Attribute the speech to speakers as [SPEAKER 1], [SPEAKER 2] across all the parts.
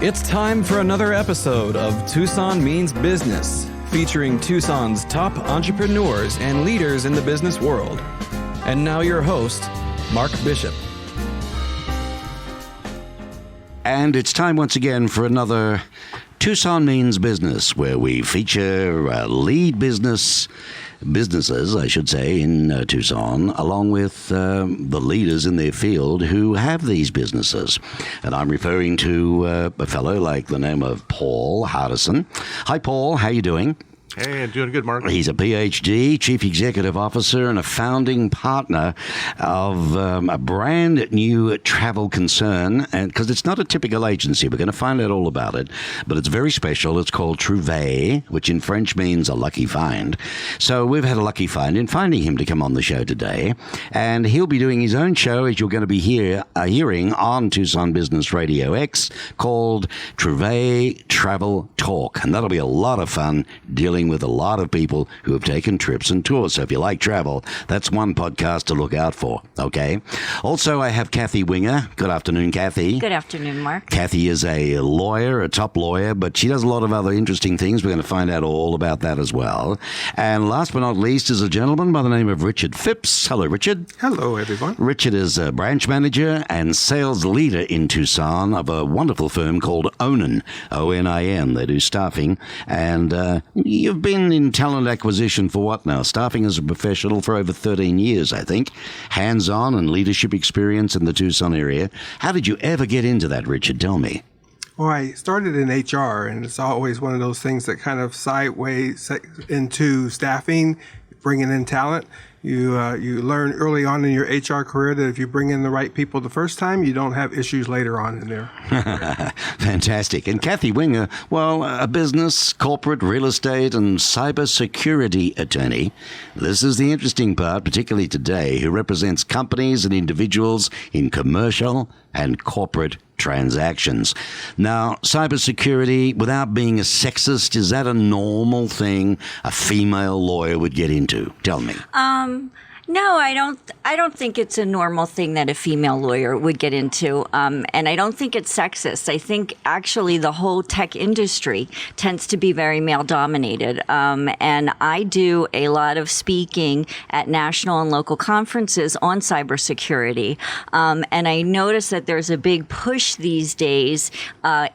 [SPEAKER 1] It's time for another episode of Tucson Means Business, featuring Tucson's top entrepreneurs and leaders in the business world. And now your host, Mark Bishop.
[SPEAKER 2] And it's time once again for another Tucson Means Business, where we feature lead businesses, I should say, in Tucson, along with the leaders in their field who have these businesses. And I'm referring to a fellow like the name of Paul Hardison. Hi, Paul. How you doing?
[SPEAKER 3] Hey, I'm doing good, Mark.
[SPEAKER 2] He's a PhD, Chief Executive Officer, and a founding partner of a brand new travel concern. And because it's not a typical agency, we're going to find out all about it, but it's very special. It's called Trouvé, which in French means a lucky find. So we've had a lucky find in finding him to come on the show today. And he'll be doing his own show, as you're going to be hearing on Tucson Business Radio X, called Trouvé Travel Talk. And that'll be a lot of fun dealing with a lot of people who have taken trips and tours. So if you like travel, that's one podcast to look out for, okay? Also, I have Kathy Winger. Good afternoon, Kathy.
[SPEAKER 4] Good afternoon, Mark.
[SPEAKER 2] Kathy is a lawyer, a top lawyer, but she does a lot of other interesting things. We're going to find out all about that as well. And last but not least is a gentleman by the name of Richard Phipps. Hello, Richard.
[SPEAKER 3] Hello, everyone.
[SPEAKER 2] Richard is a branch manager and sales leader in Tucson of a wonderful firm called Onin, O-N-I-N. They do staffing. And you've been in talent acquisition for what now? Staffing as a professional for over 13 years, I think. Hands-on and leadership experience in the Tucson area. How did you ever get into that, Richard? Tell me.
[SPEAKER 5] Well, I started in HR, and it's always one of those things that kind of sideways into staffing, bringing in talent. You learn early on in your HR career that if you bring in the right people the first time, you don't have issues later on in there.
[SPEAKER 2] Fantastic. And Kathy Winger, well, a business, corporate, real estate, and cybersecurity attorney. This is the interesting part, particularly today, who represents companies and individuals in commercial and corporate transactions. Now, cybersecurity, without being a sexist, is that a normal thing a female lawyer would get into? Tell me.
[SPEAKER 4] No, I don't think it's a normal thing that a female lawyer would get into, and I don't think it's sexist. I think actually the whole tech industry tends to be very male-dominated, and I do a lot of speaking at national and local conferences on cybersecurity, and I notice that there's a big push these days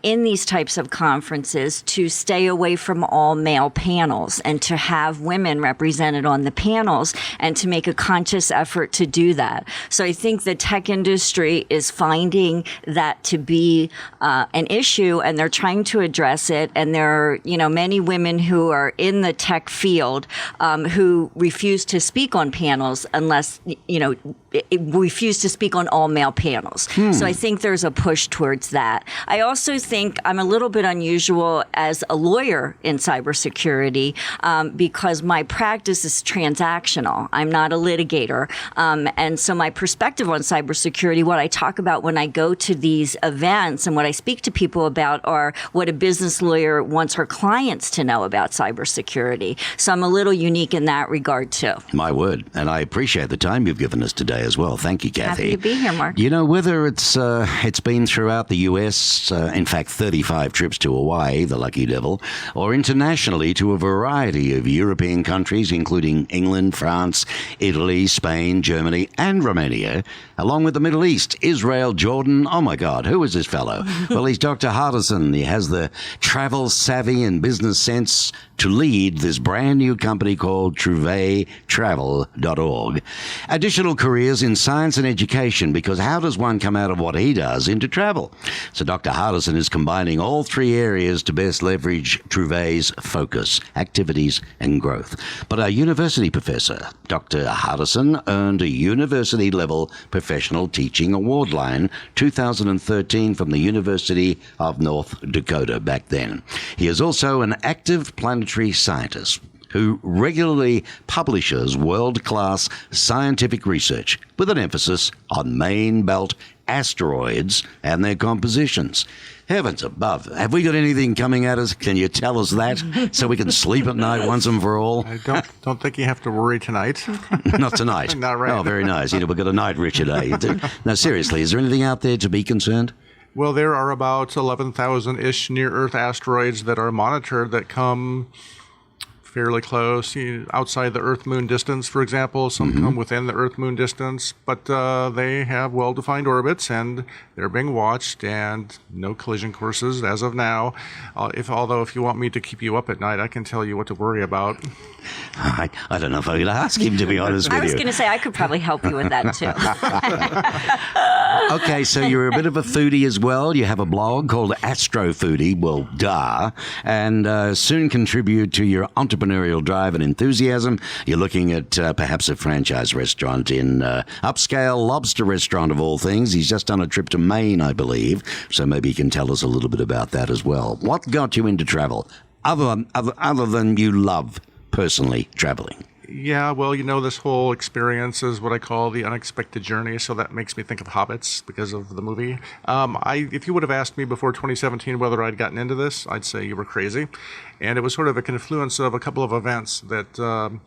[SPEAKER 4] in these types of conferences to stay away from all male panels and to have women represented on the panels and to make a conscious effort to do that. So I think the tech industry is finding that to be an issue, and they're trying to address it. And there are, many women who are in the tech field who refuse to speak on panels unless, refuse to speak on all male panels. So I think there's a push towards that. I also think I'm a little bit unusual as a lawyer in cybersecurity because my practice is transactional. I'm not a litigator. And so my perspective on cybersecurity, what I talk about when I go to these events and what I speak to people about are what a business lawyer wants her clients to know about cybersecurity. So I'm a little unique in that regard, too.
[SPEAKER 2] My word. And I appreciate the time you've given us today as well. Thank you, Kathy.
[SPEAKER 4] Happy to be here, Mark.
[SPEAKER 2] Whether it's been throughout the U.S., in fact, 35 trips to Hawaii, the lucky devil, or internationally to a variety of European countries, including England, France, Italy, Spain, Germany, and Romania, along with the Middle East, Israel, Jordan. Oh, my God, who is this fellow? Well, he's Dr. Hardison. He has the travel savvy and business sense to lead this brand new company called TrouvéTravel.org. Additional careers in science and education, because how does one come out of what he does into travel? So Dr. Hardison is combining all three areas to best leverage Trouvé's focus, activities, and growth. But our university professor, Dr. Hardison, earned a university-level professional teaching award line 2013 from the University of North Dakota back then. He is also an active planetary scientist who regularly publishes world-class scientific research with an emphasis on main belt asteroids and their compositions. Heavens above. Have we got anything coming at us? Can you tell us that so we can sleep at night once and for all?
[SPEAKER 3] I don't think you have to worry tonight.
[SPEAKER 2] Not tonight.
[SPEAKER 3] Not right.
[SPEAKER 2] Oh, very nice. We've got a night, Richard. No, seriously, is there anything out there to be concerned?
[SPEAKER 3] Well, there are about 11,000-ish near-Earth asteroids that are monitored that come fairly close, outside the Earth-Moon distance, for example. Some come within the Earth-Moon distance, but they have well-defined orbits, and they're being watched, and no collision courses as of now. Although if you want me to keep you up at night, I can tell you what to worry about.
[SPEAKER 2] I don't know if I'm going to ask him, to be honest with you.
[SPEAKER 4] I was going to say I could probably help you with that too.
[SPEAKER 2] Okay, so you're a bit of a foodie as well. You have a blog called Astro Foodie, well, duh, and soon contribute to your entrepreneurial drive and enthusiasm. You're looking at perhaps a franchise restaurant in upscale lobster restaurant of all things. He's just done a trip to Maine, I believe, so maybe you can tell us a little bit about that as well. What got you into travel, other than you love personally traveling?
[SPEAKER 3] Yeah, well, this whole experience is what I call the unexpected journey, so that makes me think of Hobbits because of the movie. If you would have asked me before 2017 whether I'd gotten into this, I'd say you were crazy. And it was sort of a confluence of a couple of events that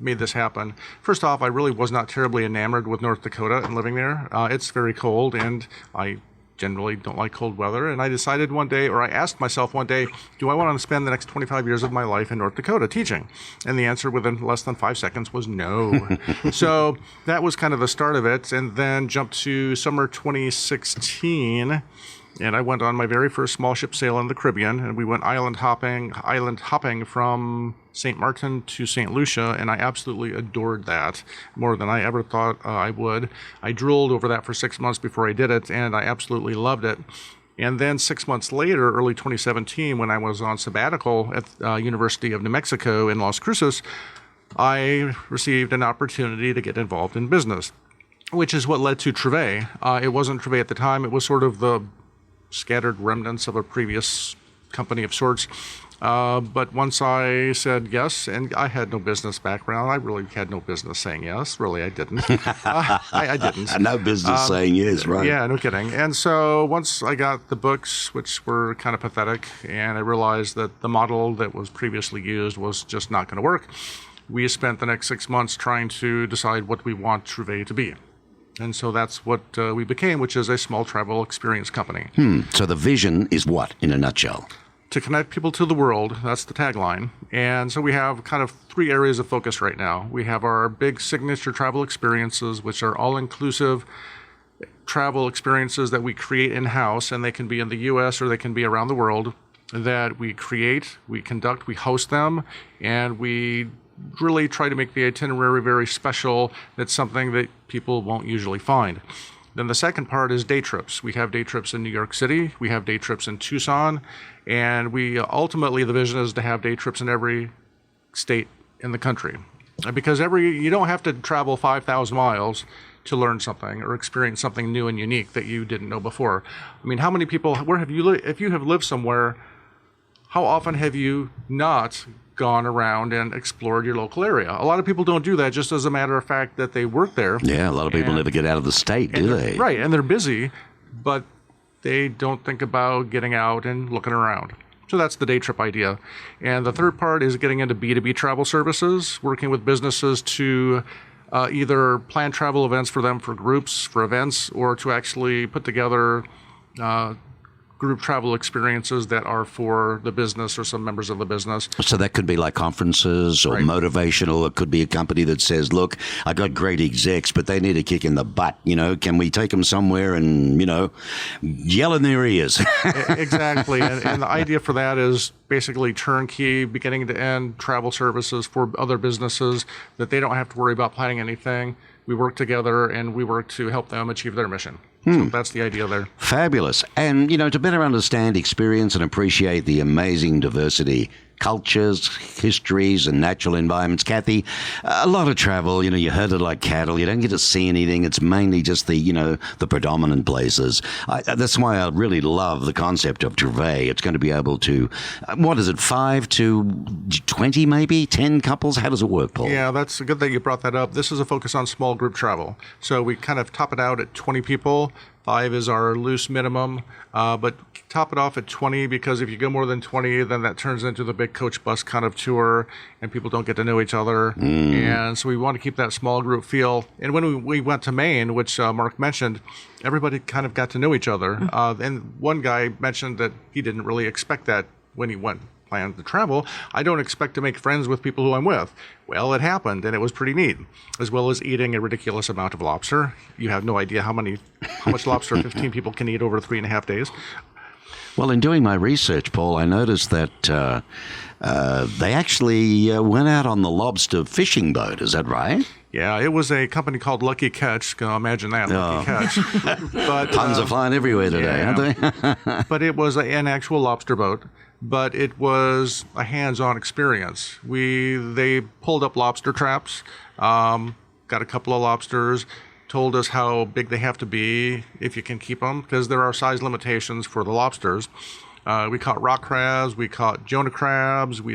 [SPEAKER 3] made this happen. First off, I really was not terribly enamored with North Dakota and living there. It's very cold, and I generally don't like cold weather, and I decided one day, or I asked myself one day, do I want to spend the next 25 years of my life in North Dakota teaching? And the answer within less than 5 seconds was no. So that was kind of the start of it, and then jumped to summer 2016, and I went on my very first small ship sail in the Caribbean, and we went island hopping from St. Martin to St. Lucia, and I absolutely adored that more than I ever thought I would. I drooled over that for 6 months before I did it, and I absolutely loved it. And then 6 months later, early 2017, when I was on sabbatical at University of New Mexico in Las Cruces, I received an opportunity to get involved in business, which is what led to Treve. It wasn't Treve at the time. It was sort of the scattered remnants of a previous company of sorts. But once I said yes, and I had no business background, I really had no business saying yes. Really, I didn't. I didn't.
[SPEAKER 2] No business saying yes, right?
[SPEAKER 3] Yeah, no kidding. And so once I got the books, which were kind of pathetic, and I realized that the model that was previously used was just not going to work, we spent the next 6 months trying to decide what we want Treve to be. And so that's what we became, which is a small travel experience company.
[SPEAKER 2] So the vision is what, in a nutshell?
[SPEAKER 3] To connect people to the world. That's the tagline. And so we have kind of 3 areas of focus right now. We have our big signature travel experiences, which are all-inclusive travel experiences that we create in-house, and they can be in the U.S. or they can be around the world, that we create, we conduct, we host them, and we really try to make the itinerary very special. That's something that people won't usually find. Then the second part is day trips. We have day trips in New York City. We have day trips in Tucson. And we ultimately, the vision is to have day trips in every state in the country. Because you don't have to travel 5,000 miles to learn something or experience something new and unique that you didn't know before. I mean, how many people, if you have lived somewhere, how often have you not gone around and explored your local area? A lot of people don't do that just as a matter of fact that they work there.
[SPEAKER 2] Yeah, a lot of people never get out of the state, do they?
[SPEAKER 3] Right, and they're busy, but they don't think about getting out and looking around. So that's the day trip idea. And the third part is getting into B2B travel services, working with businesses to either plan travel events for them for groups, for events, or to actually put together group travel experiences that are for the business or some members of the business.
[SPEAKER 2] So that could be like conferences or motivational. It could be a company that says, look, I got great execs, but they need a kick in the butt. Can we take them somewhere and, yell in their ears?
[SPEAKER 3] Exactly. And the idea for that is basically turnkey, beginning to end travel services for other businesses that they don't have to worry about planning anything. We work together and we work to help them achieve their mission. So that's the idea there.
[SPEAKER 2] Fabulous. And, to better understand, experience, and appreciate the amazing diversity, cultures, histories, and natural environments. Kathy, a lot of travel, you herd it like cattle. You don't get to see anything. It's mainly just the predominant places. That's why I really love the concept of Treve. It's going to be able to, 5 to 20 maybe, 10 couples? How does it work, Paul?
[SPEAKER 3] Yeah, that's a good thing you brought that up. This is a focus on small group travel. So we kind of top it out at 20 people, 5 is our loose minimum, but top it off at 20, because if you go more than 20, then that turns into the big coach bus kind of tour, and people don't get to know each other. And so we want to keep that small group feel. And when we went to Maine, which Mark mentioned, everybody kind of got to know each other. And one guy mentioned that he didn't really expect that when he planned to travel. I don't expect to make friends with people who I'm with. Well, it happened, and it was pretty neat, as well as eating a ridiculous amount of lobster. You have no idea how much lobster 15 people can eat over 3.5 days.
[SPEAKER 2] Well, in doing my research, Paul, I noticed that they actually went out on the lobster fishing boat. Is that right?
[SPEAKER 3] Yeah, it was a company called Lucky Catch. Imagine that, Lucky Catch. But,
[SPEAKER 2] Puns are flying everywhere today, aren't they?
[SPEAKER 3] But it was an actual lobster boat. But it was a hands-on experience. They pulled up lobster traps, got a couple of lobsters, told us how big they have to be if you can keep them, because there are size limitations for the lobsters. We caught rock crabs, we caught Jonah crabs, we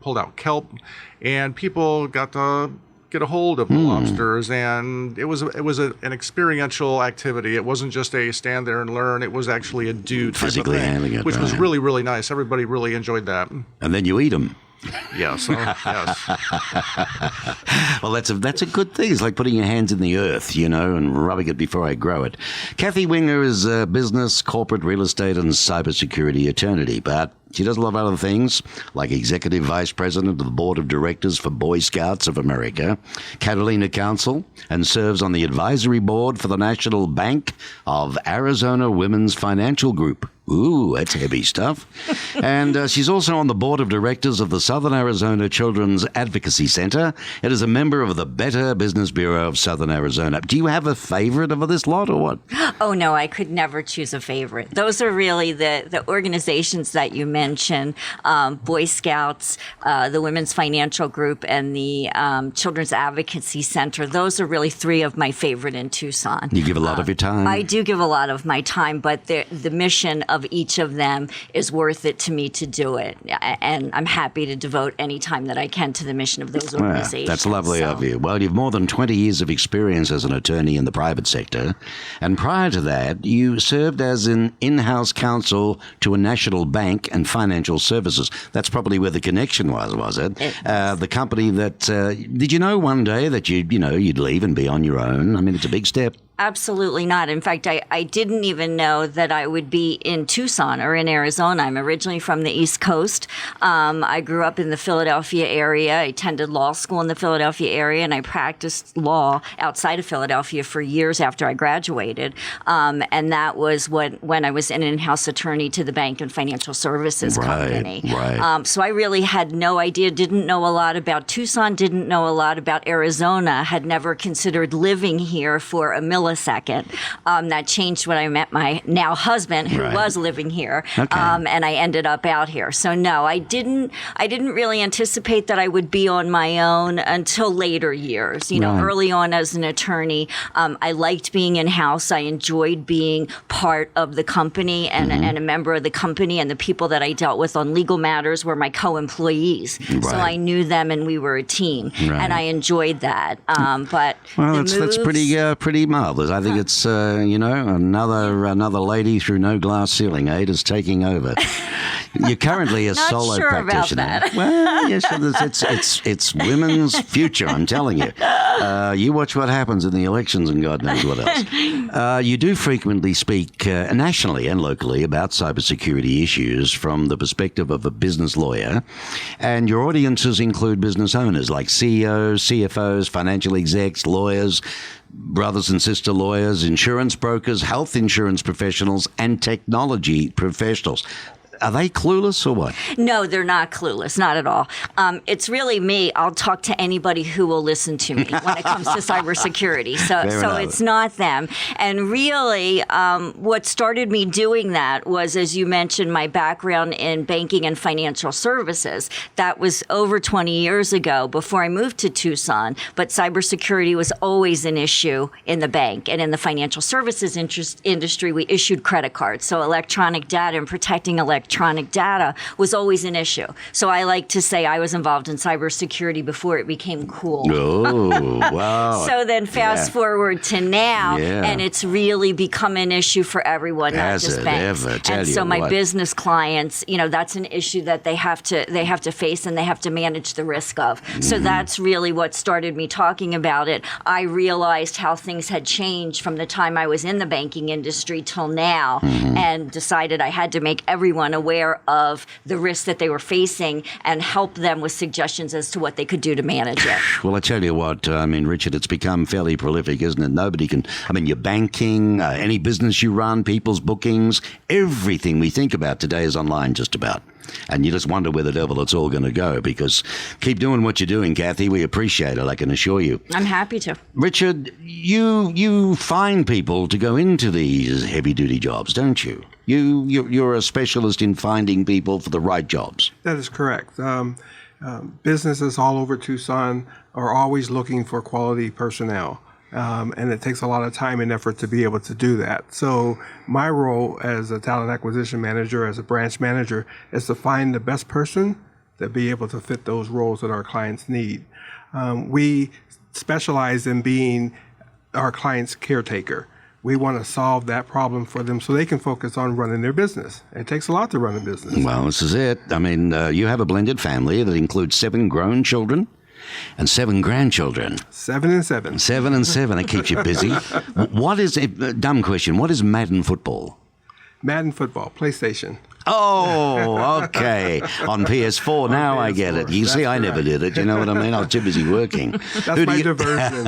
[SPEAKER 3] pulled out kelp, and people got to get a hold of the lobsters, and it was an experiential activity. It wasn't just a stand there and learn. It was actually a do type
[SPEAKER 2] Physically
[SPEAKER 3] of thing,
[SPEAKER 2] handling it,
[SPEAKER 3] which was
[SPEAKER 2] right.
[SPEAKER 3] really, really nice. Everybody really enjoyed that.
[SPEAKER 2] And then you eat them.
[SPEAKER 3] Yes, yes.
[SPEAKER 2] Well, that's a good thing. It's like putting your hands in the earth, and rubbing it before I grow it. Kathy Winger is a business, corporate, real estate, and cybersecurity attorney, but she does a lot of other things, like Executive Vice President of the Board of Directors for Boy Scouts of America, Catalina Council, and serves on the advisory board for the National Bank of Arizona Women's Financial Group. Ooh, that's heavy stuff. And she's also on the board of directors of the Southern Arizona Children's Advocacy Center. It is a member of the Better Business Bureau of Southern Arizona. Do you have a favorite of this lot or what?
[SPEAKER 4] Oh, no, I could never choose a favorite. Those are really the organizations that you mentioned, Boy Scouts, the Women's Financial Group, and the Children's Advocacy Center. Those are really 3 of my favorite in Tucson.
[SPEAKER 2] You give a lot of your time?
[SPEAKER 4] I do give a lot of my time, but the mission of each of them is worth it to me to do it. And I'm happy to devote any time that I can to the mission of those organizations.
[SPEAKER 2] That's lovely of you. Well, you've more than 20 years of experience as an attorney in the private sector. And prior to that, you served as an in-house counsel to a national bank and financial services. That's probably where the connection was it? The company that, did you know one day that you'd leave and be on your own? I mean, it's a big step.
[SPEAKER 4] Absolutely not. In fact, I didn't even know that I would be in Tucson or in Arizona. I'm originally from the East Coast. I grew up in the Philadelphia area. I attended law school in the Philadelphia area, and I practiced law outside of Philadelphia for years after I graduated. And that was when I was an in-house attorney to the bank and financial services company.
[SPEAKER 2] Right.
[SPEAKER 4] So I really had no idea, didn't know a lot about Tucson, didn't know a lot about Arizona, had never considered living here for a millisecond. That changed when I met my now husband, who was living here, and I ended up out here. So no, I didn't really anticipate that I would be on my own until later years. Early on as an attorney, I liked being in house. I enjoyed being part of the company and a member of the company, and the people that I dealt with on legal matters were my co-employees. So I knew them, and we were a team, and I enjoyed that. But
[SPEAKER 2] that's pretty marvelous. I think it's another lady through no glass ceiling aid is taking over. You're currently a
[SPEAKER 4] Not
[SPEAKER 2] sure
[SPEAKER 4] sure
[SPEAKER 2] practitioner.
[SPEAKER 4] about that.
[SPEAKER 2] Well, yes, it's women's future. I'm telling you. You watch what happens in the elections, and God knows what else. You do frequently speak nationally and locally about cybersecurity issues from the perspective of a business lawyer, and your audiences include business owners like CEOs, CFOs, financial execs, lawyers, brothers and sister lawyers, insurance brokers, health insurance professionals, and technology professionals. Are they clueless or what?
[SPEAKER 4] No, they're not clueless, not at all. It's really me. I'll talk to anybody who will listen to me when it comes to cybersecurity. So it's not them. And really, what started me doing that was, as you mentioned, my background in banking and financial services. That was over 20 years ago before I moved to Tucson. But cybersecurity was always an issue in the bank. And in the financial services industry, we issued credit cards. So electronic data and protecting electronic electronic data was always an issue. So I like to say I was involved in cybersecurity before it became cool.
[SPEAKER 2] Oh, wow.
[SPEAKER 4] So then fast forward to now,
[SPEAKER 2] Yeah.
[SPEAKER 4] and it's really become an issue for everyone, not
[SPEAKER 2] Has
[SPEAKER 4] just
[SPEAKER 2] it
[SPEAKER 4] banks.
[SPEAKER 2] ever? Tell
[SPEAKER 4] And
[SPEAKER 2] you
[SPEAKER 4] so my
[SPEAKER 2] what.
[SPEAKER 4] business clients, that's an issue that they have to face and they have to manage the risk of. So that's really what started me talking about it. I realized how things had changed from the time I was in the banking industry till now, and decided I had to make everyone aware of the risks that they were facing and help them with suggestions as to what they could do to manage it.
[SPEAKER 2] Well, I tell you what, Richard, it's become fairly prolific, isn't it? Nobody can, your banking, any business you run, people's bookings, everything we think about today is online just about. And you just wonder where the devil it's all going to go, because keep doing what you're doing, Kathy. We appreciate it, I can assure you.
[SPEAKER 4] I'm happy to.
[SPEAKER 2] Richard, you find people to go into these heavy-duty jobs, don't you? You're a specialist in finding people for the right jobs.
[SPEAKER 5] That is correct. Businesses all over Tucson are always looking for quality personnel. And it takes a lot of time and effort to be able to do that. So my role as a talent acquisition manager, as a branch manager, is to find the best person to be able to fit those roles that our clients need. We specialize in being our client's caretaker. We want to solve that problem for them so they can focus on running their business. It takes a lot to run a business.
[SPEAKER 2] Well, this is it. You have a blended family that includes 7 grown children and 7 grandchildren.
[SPEAKER 5] 7 and 7.
[SPEAKER 2] 7 and 7. That keeps you busy. What is a dumb question? What is Madden football?
[SPEAKER 5] Madden football, PlayStation.
[SPEAKER 2] Oh, okay. On PS4, now I get it.
[SPEAKER 5] PS4,
[SPEAKER 2] You see,
[SPEAKER 5] that's
[SPEAKER 2] I never did it. You know what I mean? I was too busy working.
[SPEAKER 5] That's my diversion.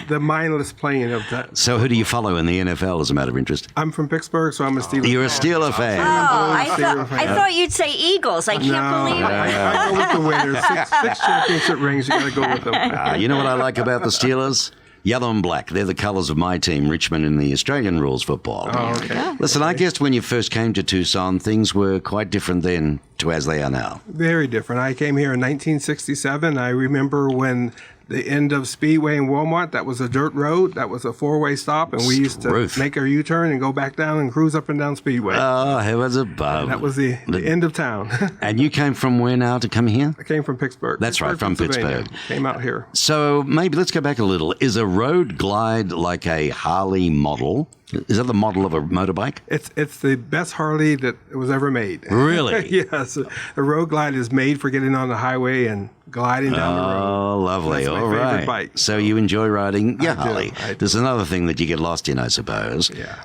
[SPEAKER 5] the mindless playing of that.
[SPEAKER 2] So who do you follow in the NFL as a matter of interest?
[SPEAKER 5] I'm from Pittsburgh, so I'm a Steelers
[SPEAKER 2] You're a
[SPEAKER 5] fan.
[SPEAKER 2] Steeler fan.
[SPEAKER 4] I thought you'd say Eagles. I can't believe it.
[SPEAKER 5] I go with the winners. Six championship rings, you got to go with them.
[SPEAKER 2] You know what I like about the Steelers? Yellow and black. They're the colours of my team, Richmond, in the Australian rules football.
[SPEAKER 5] Oh, okay.
[SPEAKER 2] Listen, I guess when you first came to Tucson, things were quite different then to as they are now.
[SPEAKER 5] Very different. I came here in 1967. I remember when the end of Speedway in Wilmot, that was a dirt road. That was a 4-way stop, and we used to make our U-turn and go back down and cruise up and down Speedway.
[SPEAKER 2] Oh, heavens above.
[SPEAKER 5] That was the end of town.
[SPEAKER 2] And you came from where now to come here?
[SPEAKER 5] I came from Pittsburgh.
[SPEAKER 2] That's right, from
[SPEAKER 5] Pennsylvania.
[SPEAKER 2] Pittsburgh.
[SPEAKER 5] Came out here.
[SPEAKER 2] So maybe let's go back a little. Is a road glide like a Harley model? Is that the model of a motorbike?
[SPEAKER 5] It's the best Harley that was ever made.
[SPEAKER 2] Really?
[SPEAKER 5] Yes. A road glide is made for getting on the highway and gliding down the road.
[SPEAKER 2] Oh, lovely.
[SPEAKER 5] That's my
[SPEAKER 2] All
[SPEAKER 5] favorite
[SPEAKER 2] right.
[SPEAKER 5] bike.
[SPEAKER 2] So you enjoy riding your
[SPEAKER 5] I do,
[SPEAKER 2] Harley.
[SPEAKER 5] I do.
[SPEAKER 2] There's another thing that you get lost in, I suppose.
[SPEAKER 5] Yeah.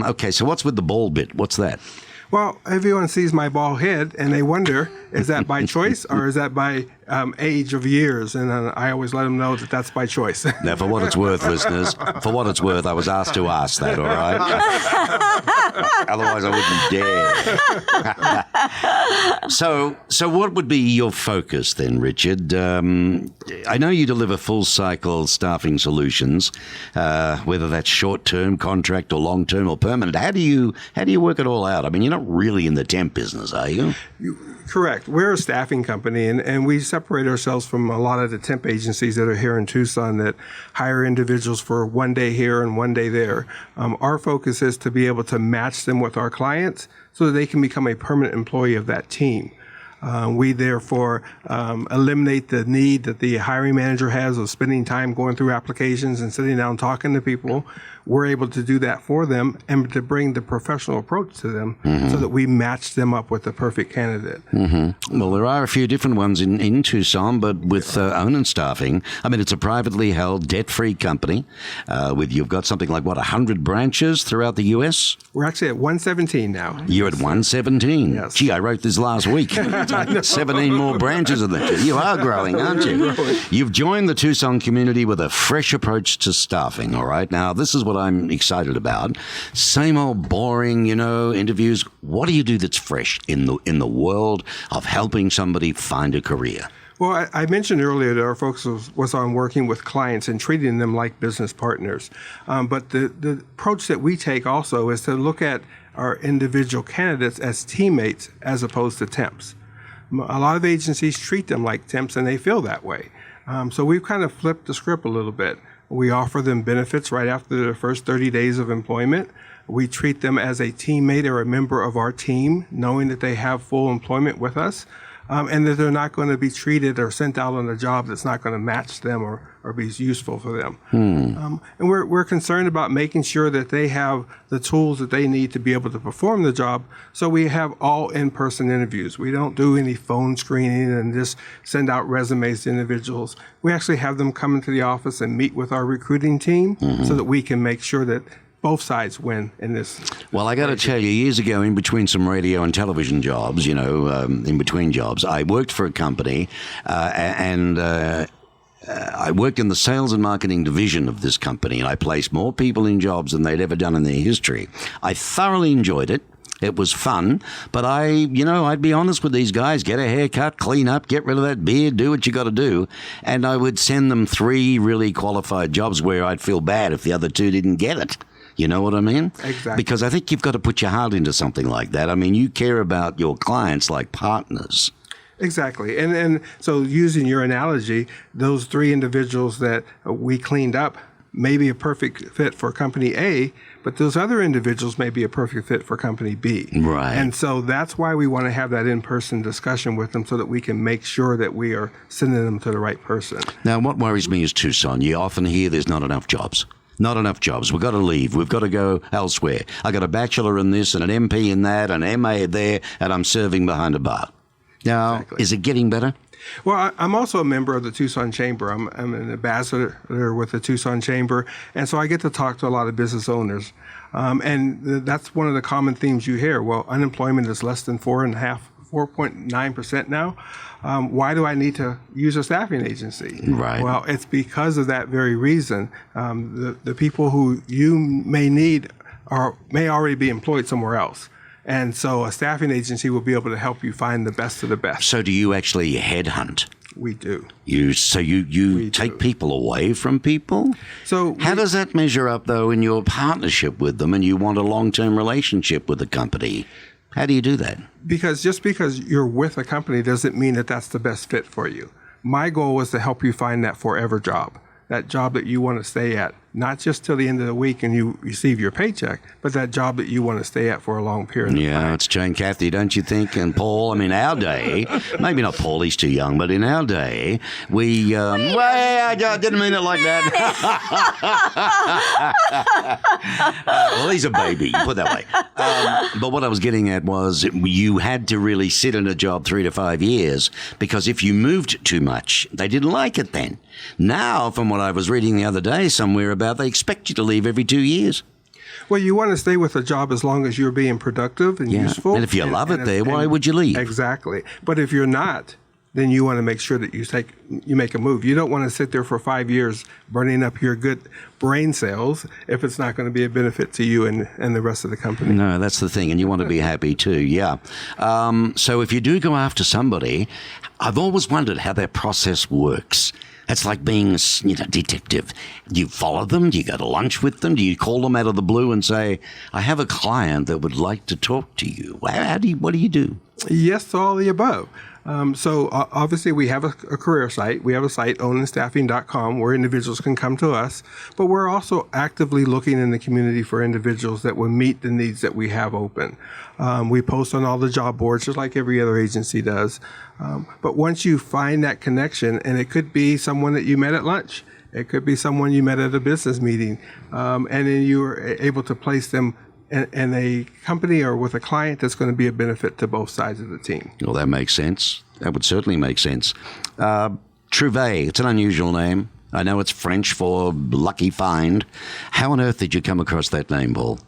[SPEAKER 2] Okay, so what's with the ball bit? What's that?
[SPEAKER 5] Well, everyone sees my bald head and they wonder, is that by choice or is that by age of years? And I always let them know that that's by choice.
[SPEAKER 2] Now, for what it's worth, listeners, for what it's worth, I was asked to ask that, all right? Otherwise, I wouldn't dare. So what would be your focus then, Richard? I know you deliver full-cycle staffing solutions, whether that's short-term, contract, or long-term, or permanent. How do you work it all out? I mean, you're not really in the temp business, are you?
[SPEAKER 5] Correct. We're a staffing company, and we separate ourselves from a lot of the temp agencies that are here in Tucson that hire individuals for one day here and one day there. Our focus is to be able to match them with our clients so that they can become a permanent employee of that team. We therefore eliminate the need that the hiring manager has of spending time going through applications and sitting down talking to people. We're able to do that for them and to bring the professional approach to them so that we match them up with the perfect candidate.
[SPEAKER 2] Well, there are a few different ones in Tucson, but with Onan Staffing, I mean, it's a privately held, debt-free company. You've got something like, 100 branches throughout the U.S.?
[SPEAKER 5] We're actually at 117 now.
[SPEAKER 2] You're at 117.
[SPEAKER 5] Yes.
[SPEAKER 2] Gee, I wrote this last week. 17 more branches of that. You are growing, aren't you? You've joined the Tucson community with a fresh approach to staffing, all right? Now, this is what I'm excited about. Same old boring, interviews. What do you do that's fresh in the world of helping somebody find a career?
[SPEAKER 5] Well, I mentioned earlier that our focus was on working with clients and treating them like business partners. But the approach that we take also is to look at our individual candidates as teammates as opposed to temps. A lot of agencies treat them like temps, and they feel that way. So we've kind of flipped the script a little bit. We offer them benefits right after their first 30 days of employment. We treat them as a teammate or a member of our team, knowing that they have full employment with us. And that they're not going to be treated or sent out on a job that's not going to match them or be useful for them. And we're concerned about making sure that they have the tools that they need to be able to perform the job. So we have all in-person interviews. We don't do any phone screening and just send out resumes to individuals. We actually have them come into the office and meet with our recruiting team so that we can make sure that both sides win in this.
[SPEAKER 2] Well, I got to tell you, years ago, in between some radio and television jobs, in between jobs, I worked for a company and I worked in the sales and marketing division of this company, and I placed more people in jobs than they'd ever done in their history. I thoroughly enjoyed it. It was fun, but I'd be honest with these guys, get a haircut, clean up, get rid of that beard, do what you got to do. And I would send them 3 really qualified jobs where I'd feel bad if the other 2 didn't get it. You know what I mean?
[SPEAKER 5] Exactly.
[SPEAKER 2] Because I think you've got to put your heart into something like that. I mean, you care about your clients like partners.
[SPEAKER 5] Exactly. And so using your analogy, those 3 individuals that we cleaned up may be a perfect fit for company A, but those other individuals may be a perfect fit for company B.
[SPEAKER 2] Right.
[SPEAKER 5] And so that's why we want to have that in-person discussion with them so that we can make sure that we are sending them to the right person.
[SPEAKER 2] Now, what worries me is Tucson. You often hear there's not enough jobs. Not enough jobs. We've got to leave. We've got to go elsewhere. I got a bachelor in this and an MP in that, an MA there, and I'm serving behind a bar. Now,
[SPEAKER 5] Exactly.
[SPEAKER 2] Is it getting better?
[SPEAKER 5] Well, I'm also a member of the Tucson Chamber. I'm an ambassador with the Tucson Chamber, and so I get to talk to a lot of business owners. And that's one of the common themes you hear. Well, unemployment is less than 4.9% now. Why do I need to use a staffing agency?
[SPEAKER 2] Right.
[SPEAKER 5] Well, it's because of that very reason. The people who you may need may already be employed somewhere else. And so a staffing agency will be able to help you find the best of the best.
[SPEAKER 2] So do you actually headhunt?
[SPEAKER 5] We do.
[SPEAKER 2] You take people away from people?
[SPEAKER 5] So
[SPEAKER 2] How does that measure up, though, in your partnership with them and you want a long-term relationship with the company? How do you do that?
[SPEAKER 5] Because just because you're with a company doesn't mean that that's the best fit for you. My goal was to help you find that forever job, that job that you want to stay at, not just till the end of the week and you receive your paycheck, but that job that you want to stay at for a long period of time.
[SPEAKER 2] Yeah, it's Jane Cathy, don't you think? And Paul, I mean, our day, maybe not Paul, he's too young, but in our day, we, I didn't mean it like that. Well, he's a baby, put it that way. But what I was getting at was you had to really sit in a job 3 to 5 years because if you moved too much, they didn't like it then. Now, from what I was reading the other day somewhere about, they expect you to leave every 2 years.
[SPEAKER 5] Well, you want to stay with a job as long as you're being productive and useful.
[SPEAKER 2] And if you love it there, why would you leave?
[SPEAKER 5] Exactly. But if you're not, then you want to make sure that you make a move. You don't want to sit there for 5 years burning up your good brain cells if it's not going to be a benefit to you and the rest of the company.
[SPEAKER 2] No, that's the thing, and you want to be happy too, yeah. So if you do go after somebody, I've always wondered how that process works. It's like being a detective. Do you follow them? Do you go to lunch with them? Do you call them out of the blue and say, I have a client that would like to talk to you? What do you do?
[SPEAKER 5] Yes to all the above. So obviously we have a career site. We have a site, ownandstaffing.com, where individuals can come to us. But we're also actively looking in the community for individuals that will meet the needs that we have open. We post on all the job boards, just like every other agency does. But once you find that connection, and it could be someone that you met at lunch, it could be someone you met at a business meeting, and then you were able to place them in a company or with a client that's going to be a benefit to both sides of the team.
[SPEAKER 2] Well, that makes sense. That would certainly make sense. Trouvé, it's an unusual name. I know it's French for lucky find. How on earth did you come across that name, Paul?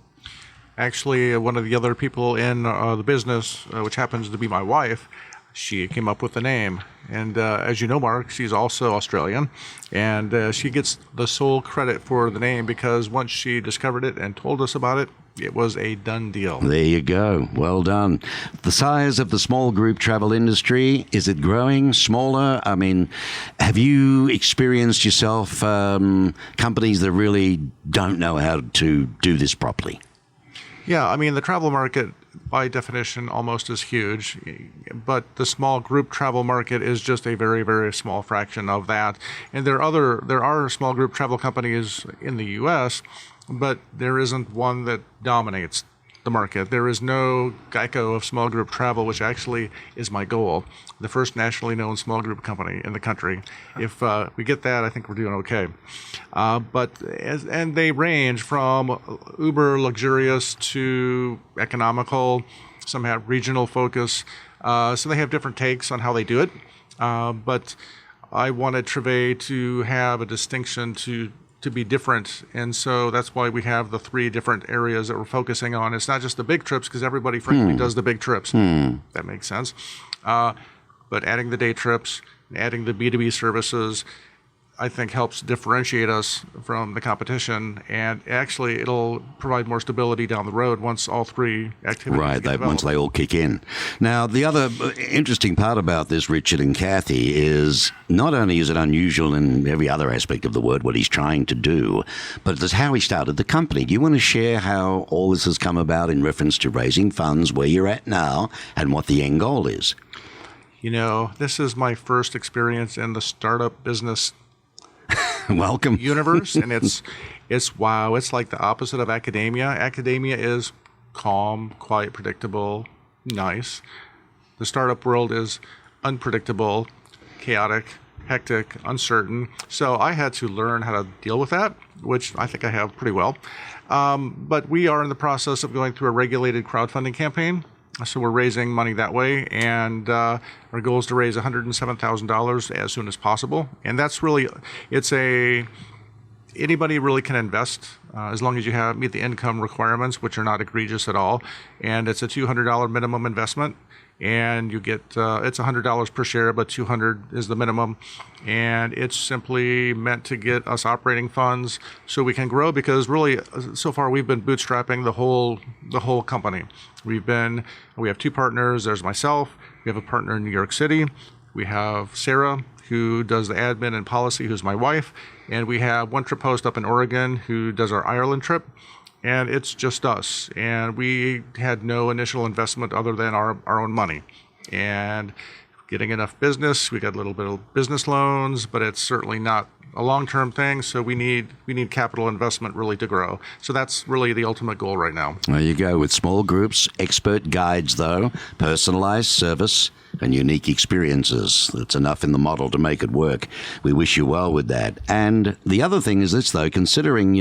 [SPEAKER 3] Actually, one of the other people in the business, which happens to be my wife, she came up with the name. And as you know, Mark, she's also Australian. And she gets the sole credit for the name because once she discovered it and told us about it, it was a done deal.
[SPEAKER 2] There you go. Well done. The size of the small group travel industry, is it growing, smaller? I mean, have you experienced yourself companies that really don't know how to do this properly?
[SPEAKER 3] Yeah, I mean, the travel market, by definition, almost is huge, but the small group travel market is just a very, very small fraction of that. And there are small group travel companies in the U.S., but there isn't one that dominates the market. There is no Geico of small group travel, which actually is my goal. The first nationally known small group company in the country. If we get that, I think we're doing okay. And they range from uber luxurious to economical. Some have regional focus. So they have different takes on how they do it. But I wanted Trivet to have a distinction to be different, and so that's why we have the 3 different areas that we're focusing on. It's not just the big trips, because everybody frankly does the big trips. That makes sense. But adding the day trips, adding the B2B services, I think helps differentiate us from the competition, and actually it'll provide more stability down the road once all 3 activities get
[SPEAKER 2] once they all kick in. Now, the other interesting part about this, Richard and Kathy, is not only is it unusual in every other aspect of the word, what he's trying to do, but it's how he started the company. Do you want to share how all this has come about in reference to raising funds, where you're at now, and what the end goal is?
[SPEAKER 3] This is my first experience in the startup business
[SPEAKER 2] Welcome.
[SPEAKER 3] universe, and it's wow. It's like the opposite of academia. Academia is calm, quiet, predictable, nice. The startup world is unpredictable, chaotic, hectic, uncertain. So I had to learn how to deal with that, which I think I have pretty well. But we are in the process of going through a regulated crowdfunding campaign. So we're raising money that way, and our goal is to raise $107,000 as soon as possible. And that's really, anybody really can invest as long as you meet the income requirements, which are not egregious at all. And it's a $200 minimum investment, and you get it's $100 per share, but $200 is the minimum. And it's simply meant to get us operating funds so we can grow, because really so far we've been bootstrapping the whole company. We have 2 partners. There's myself. We have a partner in New York City. We have Sarah, who does the admin and policy, who's my wife. And we have one trip host up in Oregon who does our Ireland trip. And it's just us. And we had no initial investment other than our own money. And getting enough business, we got a little bit of business loans, but it's certainly not a long-term thing. So we need capital investment really to grow. So that's really the ultimate goal right now.
[SPEAKER 2] There you go, with small groups, expert guides though, personalized service, and unique experiences. That's enough in the model to make it work. We wish you well with that. And the other thing is this, though, considering,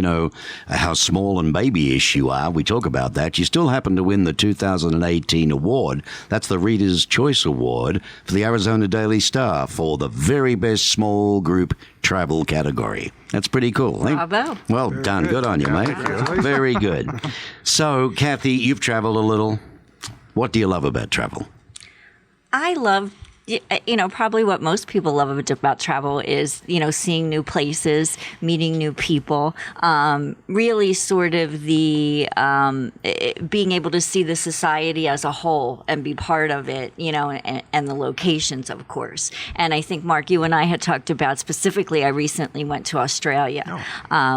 [SPEAKER 2] how small and babyish you are, we talk about that, you still happen to win the 2018 award. That's the Reader's Choice Award for the Arizona Daily Star for the very best small group travel category. That's pretty cool. Eh?
[SPEAKER 4] Bravo.
[SPEAKER 2] Well done. Good on you, mate. Very good. So, Kathy, you've traveled a little. What do you love about travel?
[SPEAKER 4] I love, probably what most people love about travel is, seeing new places, meeting new people, really sort of the being able to see the society as a whole and be part of it, and the locations, of course. And I think, Mark, you and I had talked about specifically, I recently went to Australia,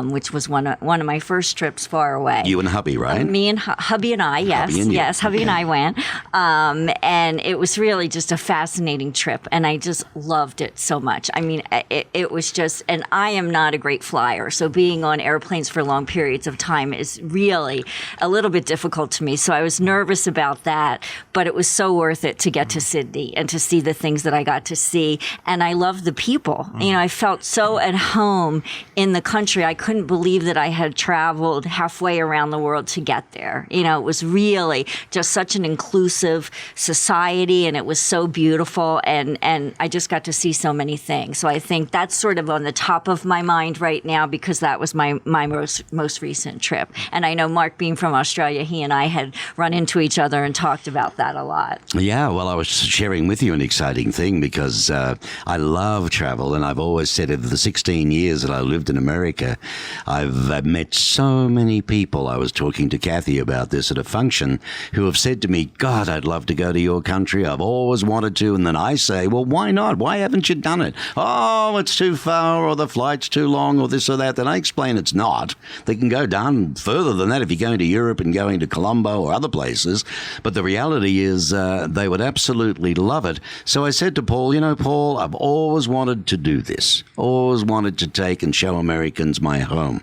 [SPEAKER 4] which was one of my first trips far away.
[SPEAKER 2] You and hubby, right?
[SPEAKER 4] Me and hubby and I, yes. Hubby and I went. And it was really just a fascinating trip, and I just loved it so much. I mean, it was just, and I am not a great flyer, so being on airplanes for long periods of time is really a little bit difficult to me. So I was nervous about that, but it was so worth it to get to Sydney and to see the things that I got to see. And I loved the people. I felt so at home in the country. I couldn't believe that I had traveled halfway around the world to get there. It was really just such an inclusive society, and it was so beautiful. And I just got to see so many things. So I think that's sort of on the top of my mind right now, because that was my most recent trip. And I know Mark, being from Australia, he and I had run into each other and talked about that a lot.
[SPEAKER 2] Yeah, well, I was sharing with you an exciting thing, because I love travel, and I've always said of the 16 years that I lived in America, I've met so many people. I was talking to Kathy about this at a function, who have said to me, God, I'd love to go to your country. I've always wanted to. And then And I say, well, why not? Why haven't you done it? Oh, it's too far, or the flight's too long, or this or that. Then I explain it's not. They can go down further than that if you're going to Europe and going to Colombo or other places. But the reality is they would absolutely love it. So I said to Paul, Paul, I've always wanted to do this. Always wanted to take and show Americans my home.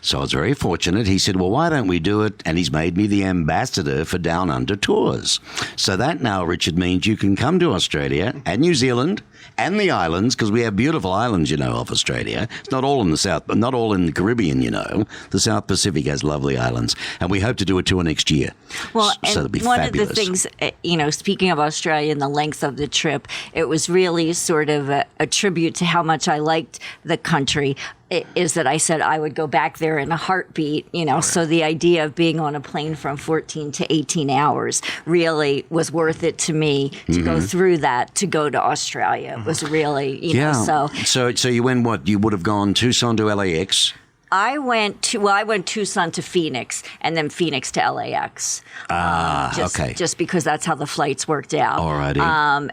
[SPEAKER 2] So I was very fortunate. He said, well, why don't we do it? And he's made me the ambassador for Down Under Tours. So that now, Richard, means you can come to Australia and New Zealand and the islands, because we have beautiful islands, off Australia. It's not all in the South, but not all in the Caribbean, The South Pacific has lovely islands. And we hope to do a tour next year.
[SPEAKER 4] Well,
[SPEAKER 2] so that'll be
[SPEAKER 4] one
[SPEAKER 2] fabulous.
[SPEAKER 4] of the things, speaking of Australia and the length of the trip, it was really sort of a tribute to how much I liked the country. Is that I said I would go back there in a heartbeat, so the idea of being on a plane from 14 to 18 hours really was worth it to me to go through that, to go to Australia. It was really,
[SPEAKER 2] So you went what? You would have gone Tucson to LAX?
[SPEAKER 4] I went Tucson to Phoenix and then Phoenix to LAX.
[SPEAKER 2] Okay.
[SPEAKER 4] Just because that's how the flights worked out.
[SPEAKER 2] Alrighty.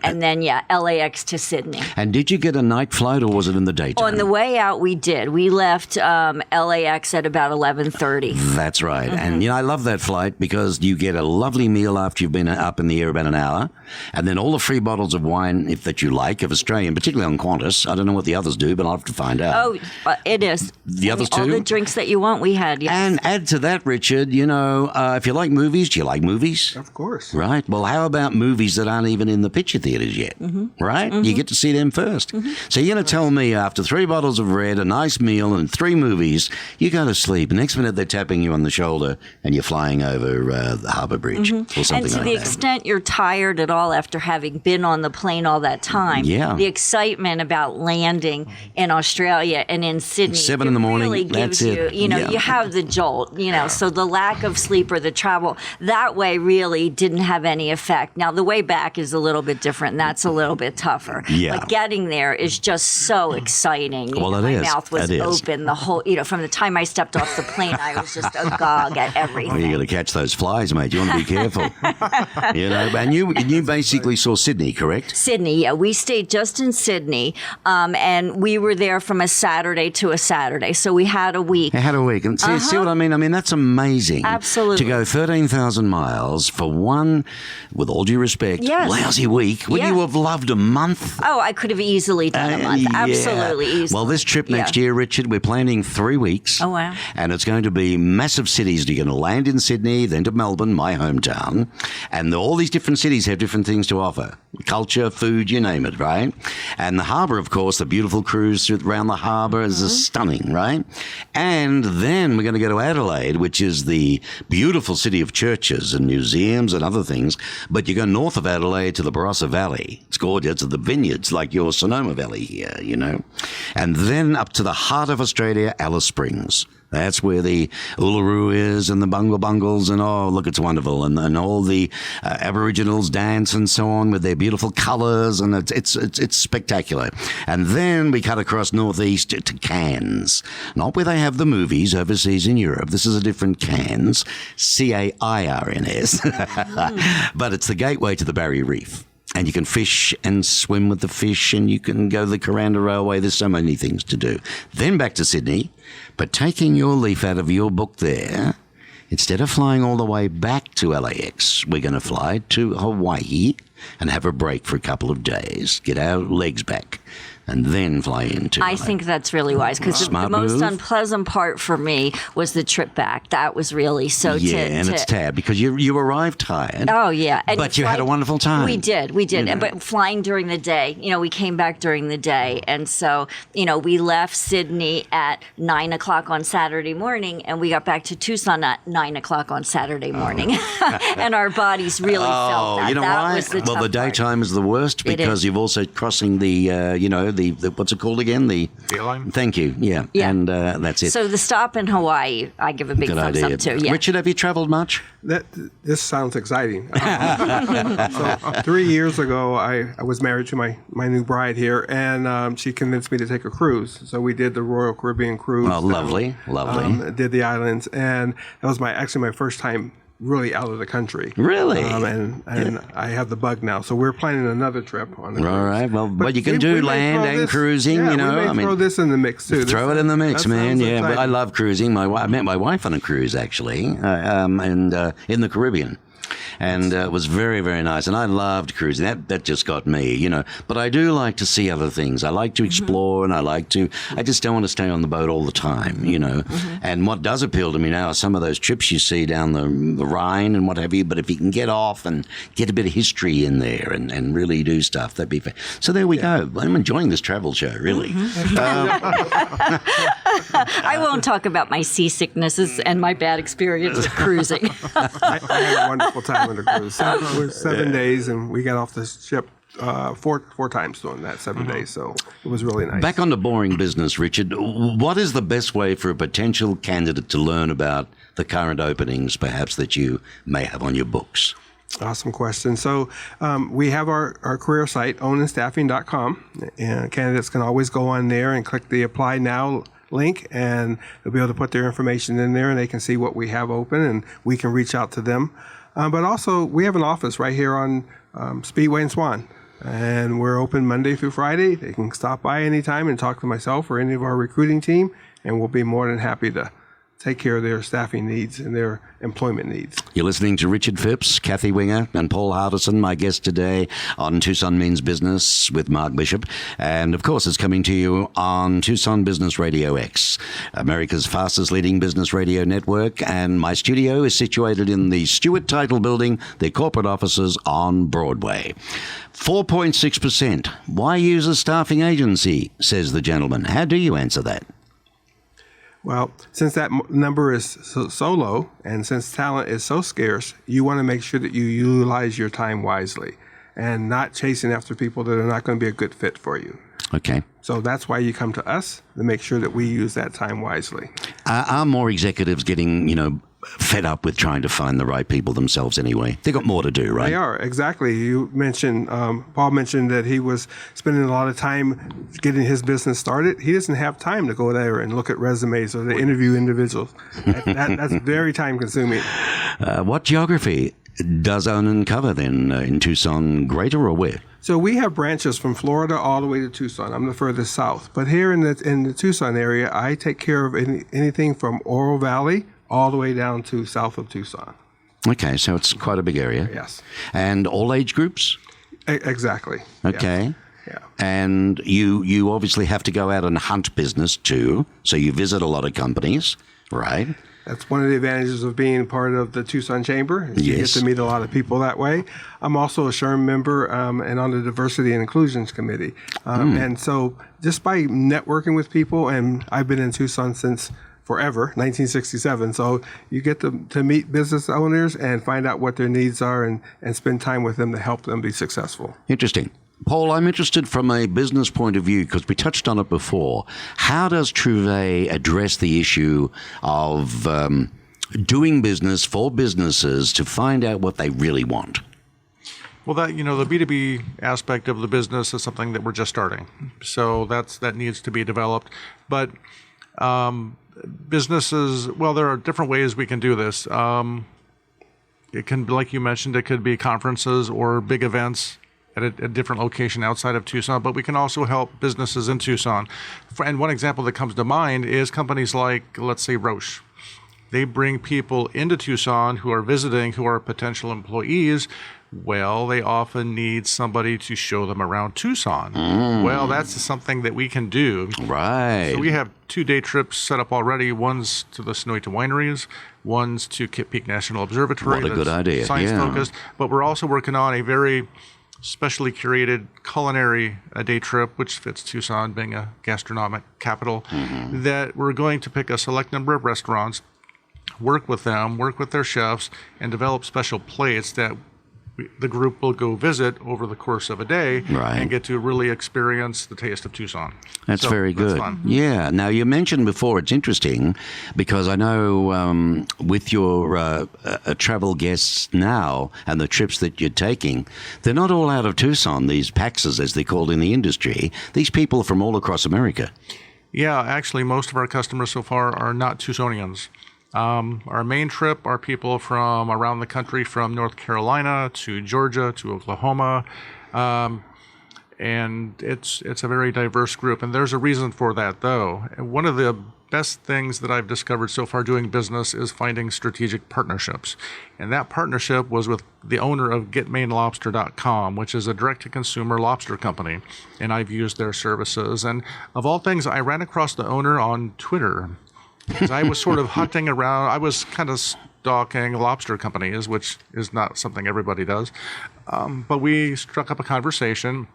[SPEAKER 4] And then, LAX to Sydney.
[SPEAKER 2] And did you get a night flight or was it in the daytime?
[SPEAKER 4] On the way out, we did. We left LAX at about 11:30.
[SPEAKER 2] That's right. And, I love that flight because you get a lovely meal after you've been up in the air about an hour. And then all the free bottles of wine that you like of Australian, particularly on Qantas. I don't know what the others do, but I'll have to find out.
[SPEAKER 4] Oh, it is.
[SPEAKER 2] The others too?
[SPEAKER 4] All the drinks that you want, we had, yes.
[SPEAKER 2] And add to that, Richard, if you like movies, do you like movies?
[SPEAKER 5] Of course.
[SPEAKER 2] Right. Well, how about movies that aren't even in the picture theaters yet? Right? You get to see them first. So you're going to tell me after 3 bottles of red, a nice meal, and 3 movies, you go to sleep. Next minute, they're tapping you on the shoulder and you're flying over the Harbour Bridge or something
[SPEAKER 4] And to
[SPEAKER 2] like
[SPEAKER 4] the
[SPEAKER 2] that.
[SPEAKER 4] extent you're tired at all after having been on the plane all that time,
[SPEAKER 2] Yeah.
[SPEAKER 4] the excitement about landing in Australia and in Sydney
[SPEAKER 2] 7 in the morning,
[SPEAKER 4] really gives
[SPEAKER 2] that's it.
[SPEAKER 4] you have the jolt, so the lack of sleep or the travel, that way really didn't have any effect. Now, the way back is a little bit different. That's a little bit tougher.
[SPEAKER 2] Yeah.
[SPEAKER 4] But getting there is just so exciting.
[SPEAKER 2] Well, it
[SPEAKER 4] my
[SPEAKER 2] is.
[SPEAKER 4] mouth was
[SPEAKER 2] It is.
[SPEAKER 4] open the whole, from the time I stepped off the plane, I was just agog at everything.
[SPEAKER 2] Well, you got to catch those flies, mate. You want to be careful. And you basically saw Sydney, correct?
[SPEAKER 4] Sydney, yeah. We stayed just in Sydney, and we were there from a Saturday to a Saturday. So we had a week.
[SPEAKER 2] I had a week. And see what I mean? I mean, that's amazing.
[SPEAKER 4] Absolutely.
[SPEAKER 2] To go 13,000 miles for one, with all due respect,
[SPEAKER 4] Yes.
[SPEAKER 2] lousy week. Would
[SPEAKER 4] Yeah.
[SPEAKER 2] you have loved a month?
[SPEAKER 4] Oh, I could have easily done a month.
[SPEAKER 2] Yeah.
[SPEAKER 4] Absolutely easily.
[SPEAKER 2] Well, this trip next
[SPEAKER 4] Yeah.
[SPEAKER 2] year, Richard, we're planning 3 weeks.
[SPEAKER 4] Oh, wow.
[SPEAKER 2] And it's going to be massive cities. You're going to land in Sydney, then to Melbourne, my hometown. And all these different cities have different things to offer. Culture, food, you name it, right? And the harbour, of course, the beautiful cruise around the harbour is stunning, right? And then we're going to go to Adelaide, which is the beautiful city of churches and museums and other things. But you go north of Adelaide to the Barossa Valley. It's gorgeous. To the vineyards like your Sonoma Valley here, And then up to the heart of Australia, Alice Springs. That's where the Uluru is and the Bungle Bungles and look, it's wonderful. And all the Aboriginals dance and so on with their beautiful colours and it's spectacular. And then we cut across northeast to Cairns, not where they have the movies overseas in Europe. This is a different Cairns, Cairns, but it's the gateway to the Barrier Reef. And you can fish and swim with the fish and you can go to the Coranda Railway. There's so many things to do. Then back to Sydney, but taking your leaf out of your book there, instead of flying all the way back to LAX, we're going to fly to Hawaii and have a break for a couple of days, get our legs back, and then fly into.
[SPEAKER 4] I think that's really wise because the
[SPEAKER 2] Smart
[SPEAKER 4] most
[SPEAKER 2] move.
[SPEAKER 4] unpleasant part for me was the trip back. That was really so.
[SPEAKER 2] It's tad because you arrived tired.
[SPEAKER 4] Oh yeah, and
[SPEAKER 2] but you had a wonderful time.
[SPEAKER 4] We did. But flying during the day, we came back during the day, and so we left Sydney at 9 o'clock on Saturday morning, and we got back to Tucson at 9 o'clock on Saturday morning, and our bodies really felt that.
[SPEAKER 2] You know
[SPEAKER 4] that
[SPEAKER 2] why?
[SPEAKER 4] was the
[SPEAKER 2] Well, the
[SPEAKER 4] tough part.
[SPEAKER 2] daytime is the worst because you've also crossing the the what's it called again? The
[SPEAKER 3] Dayline?
[SPEAKER 2] Thank you. Yeah.
[SPEAKER 4] Yeah.
[SPEAKER 2] And that's it.
[SPEAKER 4] So the stop in Hawaii, I give a big
[SPEAKER 2] Good
[SPEAKER 4] thumbs
[SPEAKER 2] idea.
[SPEAKER 4] up to. Yeah.
[SPEAKER 2] Richard, have you travelled much?
[SPEAKER 5] This sounds exciting. So 3 years ago, I was married to my new bride here, and she convinced me to take a cruise. So we did the Royal Caribbean cruise.
[SPEAKER 2] Oh, lovely, lovely.
[SPEAKER 5] Did the islands, and that was actually my first time really out of the country.
[SPEAKER 2] Really?
[SPEAKER 5] And I have the bug now, so we're planning another trip on it.
[SPEAKER 2] All right. Well, but you can do land and cruising.
[SPEAKER 5] Yeah,
[SPEAKER 2] you know,
[SPEAKER 5] we may throw this in the mix too.
[SPEAKER 2] Throw it in the mix,
[SPEAKER 5] That
[SPEAKER 2] man.
[SPEAKER 5] sounds
[SPEAKER 2] Yeah, but I
[SPEAKER 5] exciting.
[SPEAKER 2] love cruising. I met my wife on a cruise actually, and in the Caribbean. And it was very, very nice. And I loved cruising. That just got me, you know. But I do like to see other things. I like to explore, and I just don't want to stay on the boat all the time, you know. And what does appeal to me now are some of those trips you see down the Rhine and what have you. But if you can get off and get a bit of history in there and really do stuff, that'd be fair. So there we go. I'm enjoying this travel show, really.
[SPEAKER 4] I won't talk about my seasicknesses and my bad experience of cruising.
[SPEAKER 5] I had a wonderful time on the cruise. It was 7 days, and we got off the ship four times during that 7 days. So it was really nice.
[SPEAKER 2] Back on to boring business, Richard. What is the best way for a potential candidate to learn about the current openings, perhaps, that you may have on your books?
[SPEAKER 5] Awesome question. So we have our career site, ownandstaffing.com, and candidates can always go on there and click the Apply Now link, and they'll be able to put their information in there, and they can see what we have open, and we can reach out to them. But also, we have an office right here on Speedway and Swan, and we're open Monday through Friday. They can stop by anytime and talk to myself or any of our recruiting team, and we'll be more than happy to take care of their staffing needs and their employment needs.
[SPEAKER 2] You're listening to Richard Phipps, Kathy Winger, and Paul Hardison, my guest today on Tucson Means Business with Mark Bishop. And, of course, it's coming to you on Tucson Business Radio X, America's fastest leading business radio network. And my studio is situated in the Stewart Title Building, their corporate offices on Broadway. 4.6%. Why use a staffing agency, says the gentleman. How do you answer that?
[SPEAKER 5] Well, since that number is so low, and since talent is so scarce, you want to make sure that you utilize your time wisely and not chasing after people that are not going to be a good fit for you.
[SPEAKER 2] Okay.
[SPEAKER 5] So that's why you come to us, to make sure that we use that time wisely.
[SPEAKER 2] Are more executives getting, fed up with trying to find the right people themselves anyway? They've got more to do, right?
[SPEAKER 5] They are, exactly. You mentioned, Paul mentioned that he was spending a lot of time getting his business started. He doesn't have time to go there and look at resumes or to interview individuals. That's very time consuming.
[SPEAKER 2] What geography does Onan cover then in Tucson, greater or where?
[SPEAKER 5] So we have branches from Florida all the way to Tucson. I'm the furthest south. But here in the Tucson area, I take care of anything from Oro Valley all the way down to south of Tucson.
[SPEAKER 2] Okay, so it's quite a big area.
[SPEAKER 5] Yes.
[SPEAKER 2] And all age groups?
[SPEAKER 5] Exactly.
[SPEAKER 2] Okay.
[SPEAKER 5] Yeah.
[SPEAKER 2] And you obviously have to go out and hunt business too, so you visit a lot of companies, right?
[SPEAKER 5] That's one of the advantages of being part of the Tucson Chamber. Is you get to meet a lot of people that way. I'm also a SHRM member and on the Diversity and Inclusions Committee. And so just by networking with people, and I've been in Tucson since forever, 1967. So you get to meet business owners and find out what their needs are and spend time with them to help them be successful.
[SPEAKER 2] Interesting. Paul, I'm interested from a business point of view, because we touched on it before. How does Trouvé address the issue of doing business for businesses to find out what they really want?
[SPEAKER 3] Well, the B2B aspect of the business is something that we're just starting. So that needs to be developed. But businesses, well, there are different ways we can do this. It can, like you mentioned, it could be conferences or big events at a different location outside of Tucson, but we can also help businesses in Tucson. And one example that comes to mind is companies like, let's say, Roche. They bring people into Tucson who are visiting, who are potential employees. Well, they often need somebody to show them around Tucson. Well, that's something that we can do.
[SPEAKER 2] Right.
[SPEAKER 3] So we have 2-day trips set up already. One's to the Sonoyta Wineries, one's to Kip Peak National Observatory.
[SPEAKER 2] What a good idea.
[SPEAKER 3] Science-focused. But we're also working on a very specially curated culinary day trip, which fits Tucson being a gastronomic capital, that we're going to pick a select number of restaurants, work with them, work with their chefs, and develop special plates that the group will go visit over the course of a day and get to really experience the taste of Tucson.
[SPEAKER 2] That's very good.
[SPEAKER 3] That's fun.
[SPEAKER 2] Yeah. Now, you mentioned before, it's interesting because I know with your travel guests now and the trips that you're taking, they're not all out of Tucson, these PAXs, as they're called in the industry. These people are from all across America.
[SPEAKER 3] Yeah, actually, most of our customers so far are not Tucsonians. Our main trip are people from around the country, from North Carolina to Georgia to Oklahoma. And it's a very diverse group. And there's a reason for that, though. And one of the best things that I've discovered so far doing business is finding strategic partnerships. And that partnership was with the owner of GetMainLobster.com, which is a direct-to-consumer lobster company. And I've used their services. And of all things, I ran across the owner on Twitter. Because I was sort of hunting around. I was kind of stalking lobster companies, which is not something everybody does. But we struck up a conversation,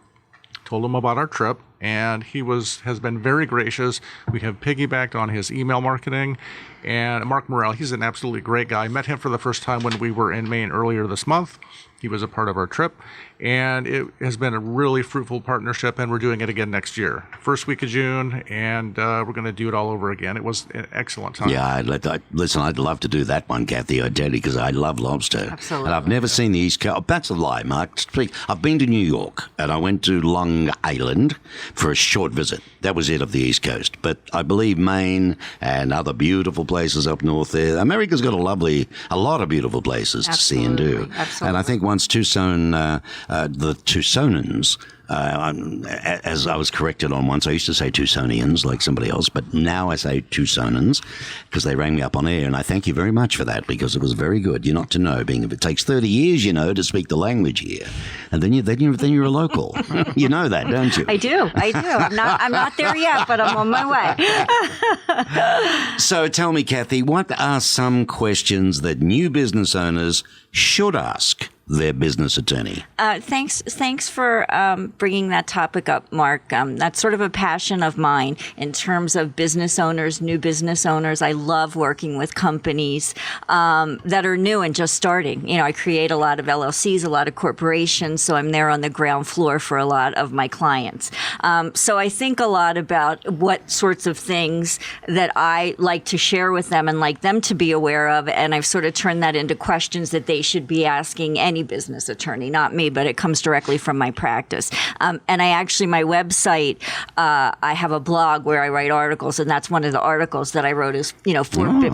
[SPEAKER 3] told him about our trip, and he has been very gracious. We have piggybacked on his email marketing. And Mark Morrell, he's an absolutely great guy. I met him for the first time when we were in Maine earlier this month. He was a part of our trip, and it has been a really fruitful partnership, and we're doing it again next year. First week of June, and we're going to do it all over again. It was an excellent time.
[SPEAKER 2] Yeah, listen, I'd love to do that one, Kathy, I tell you, because I love lobster.
[SPEAKER 4] Absolutely.
[SPEAKER 2] And I've never seen the East Coast. Oh, that's a lie, Mark. I've been to New York, and I went to Long Island for a short visit. That was it of the East Coast. But I believe Maine and other beautiful places up north there. America's got a lot of beautiful places to see and do.
[SPEAKER 4] Absolutely.
[SPEAKER 2] And I think once Tucson, the Tucsonans, as I was corrected on once, I used to say Tucsonians like somebody else, but now I say Tucsonans because they rang me up on air, and I thank you very much for that because it was very good. You're not to know, being if it takes 30 years, to speak the language here, and then you're a local. You know that, don't you?
[SPEAKER 4] I do. I'm not there yet, but I'm on my way.
[SPEAKER 2] So tell me, Kathy, what are some questions that new business owners should ask their business attorney?
[SPEAKER 4] Thanks for bringing that topic up, Mark. That's sort of a passion of mine in terms of business owners, new business owners. I love working with companies that are new and just starting. I create a lot of LLCs, a lot of corporations, so I'm there on the ground floor for a lot of my clients. So I think a lot about what sorts of things that I like to share with them and like them to be aware of, and I've sort of turned that into questions that they should be asking any business attorney, not me, but it comes directly from my practice. And my website, I have a blog where I write articles, and that's one of the articles that I wrote is,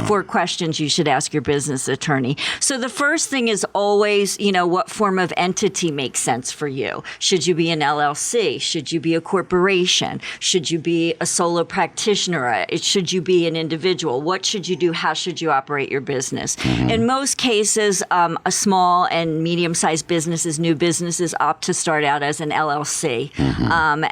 [SPEAKER 4] four questions you should ask your business attorney. So the first thing is always, what form of entity makes sense for you? Should you be an LLC? Should you be a corporation? Should you be a solo practitioner? Should you be an individual? What should you do? How should you operate your business? In most cases, a small and medium-sized businesses, new businesses, opt to start out as an LLC.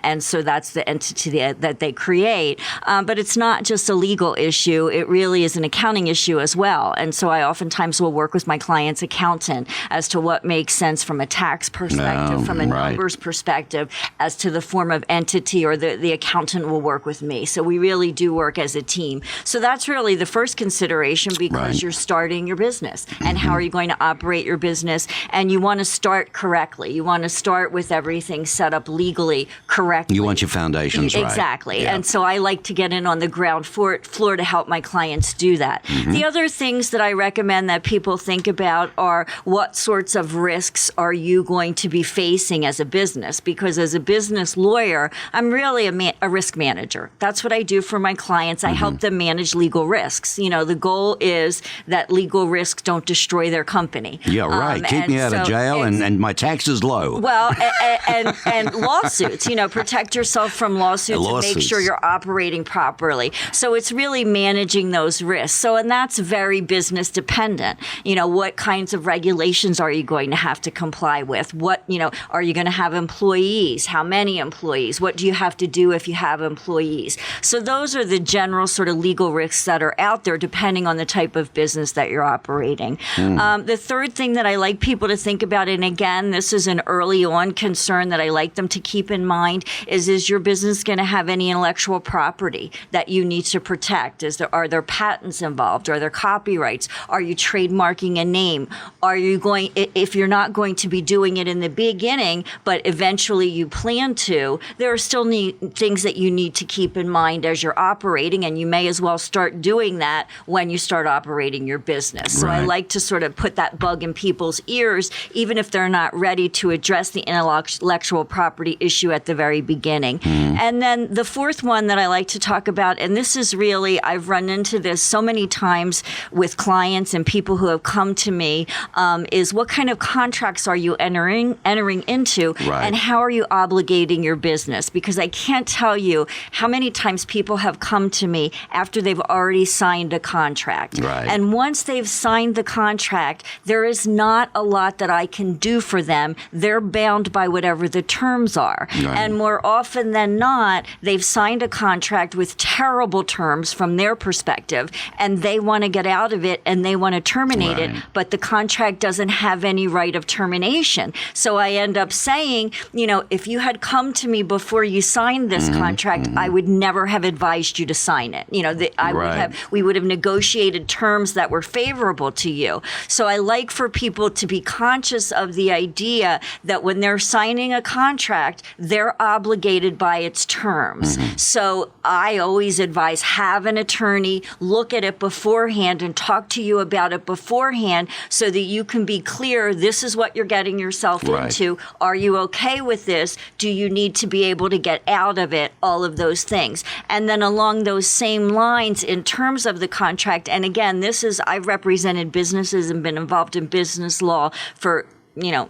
[SPEAKER 4] And so that's the entity that they create. But it's not just a legal issue. It really is an accounting issue as well. And so I oftentimes will work with my client's accountant as to what makes sense from a tax perspective, from a numbers perspective, as to the form of entity, or the accountant will work with me. So we really do work as a team. So that's really the first consideration, because you're starting your business. And how are you going to operate your business? And you want to start correctly. You want to start with everything set up legally correctly.
[SPEAKER 2] You want your foundations right.
[SPEAKER 4] Exactly.
[SPEAKER 2] Yeah.
[SPEAKER 4] And so I like to get in on the ground floor to help my clients do that. The other things that I recommend that people think about are what sorts of risks are you going to be facing as a business? Because as a business lawyer, I'm really a risk manager. That's what I do for my clients. I help them manage legal risks. The goal is that legal risks don't destroy their company.
[SPEAKER 2] Yeah, right. Keep me out of jail and my taxes low.
[SPEAKER 4] Well, and lawsuits, protect yourself from lawsuits and make sure you're operating properly. So it's really managing those risks. So, and that's very business dependent. What kinds of regulations are you going to have to comply with? What, are you going to have employees? How many employees? What do you have to do if you have employees? So those are the general sort of legal risks that are out there depending on the type of business that you're operating. The third thing that I like people to think about, and again, this is an early on concern that I like them to keep in mind, is your business going to have any intellectual property that you need to protect? Are there patents involved? Are there copyrights? Are you trademarking a name? Are you going, if you're not going to be doing it in the beginning, but eventually you plan to, there are still things that you need to keep in mind as you're operating, and you may as well start doing that when you start operating your business. So I like to sort of put that bug in people's ears years, even if they're not ready to address the intellectual property issue at the very beginning. And then the fourth one that I like to talk about, and this is really, I've run into this so many times with clients and people who have come to me, is what kind of contracts are you entering into,
[SPEAKER 2] Right.
[SPEAKER 4] and how are you obligating your business? Because I can't tell you how many times people have come to me after they've already signed a contract.
[SPEAKER 2] Right.
[SPEAKER 4] And once they've signed the contract, there is not a lot that I can do for them. They're bound by whatever the terms are.
[SPEAKER 2] Right.
[SPEAKER 4] And more often than not, they've signed a contract with terrible terms from their perspective, and they want to get out of it and they want to terminate it,
[SPEAKER 2] Right.
[SPEAKER 4] but the contract doesn't have any right of termination. So I end up saying, if you had come to me before you signed this contract, I would never have advised you to sign it.
[SPEAKER 2] Right.
[SPEAKER 4] We would have negotiated terms that were favorable to you. So I like for people to be conscious of the idea that when they're signing a contract, they're obligated by its terms. So I always advise, have an attorney look at it beforehand and talk to you about it beforehand so that you can be clear, this is what you're getting yourself
[SPEAKER 2] Right.
[SPEAKER 4] into. Are you okay with this? Do you need to be able to get out of it? All of those things. And then along those same lines, in terms of the contract, and again, I've represented businesses and been involved in business law for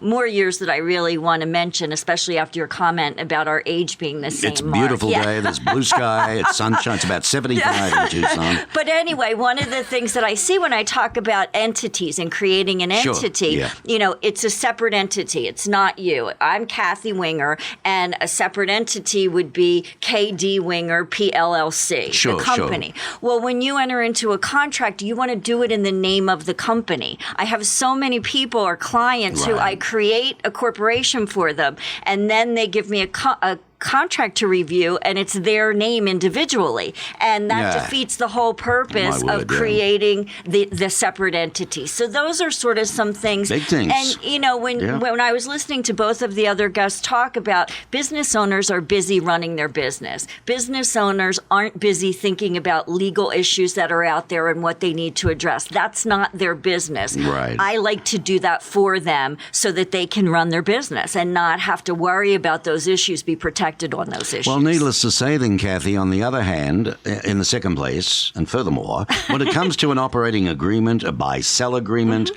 [SPEAKER 4] more years that I really want to mention, especially after your comment about our age being the same.
[SPEAKER 2] It's a beautiful
[SPEAKER 4] mark.
[SPEAKER 2] day. There's blue sky. It's sunshine. It's about 75 in Tucson.
[SPEAKER 4] But anyway, one of the things that I see when I talk about entities and creating an
[SPEAKER 2] Sure,
[SPEAKER 4] entity,
[SPEAKER 2] yeah.
[SPEAKER 4] it's a separate entity. It's not you. I'm Kathy Winger, and a separate entity would be KD Winger PLLC,
[SPEAKER 2] Sure,
[SPEAKER 4] the company. Well, when you enter into a contract, you want to do it in the name of the company. I have so many people or clients who I create a corporation for them, and then they give me a contract to review, and it's their name individually, and that defeats the whole purpose of creating the separate entity. So those are sort of some things.
[SPEAKER 2] Big things.
[SPEAKER 4] And when I was listening to both of the other guests talk about, business owners are busy running their business. Business owners aren't busy thinking about legal issues that are out there and what they need to address. That's not their business.
[SPEAKER 2] Right.
[SPEAKER 4] I like to do that for them so that they can run their business and not have to worry about those issues, be protected on those issues.
[SPEAKER 2] Well, needless to say then, Kathy, on the other hand, in the second place, and furthermore, when it comes to an operating agreement, a buy-sell agreement,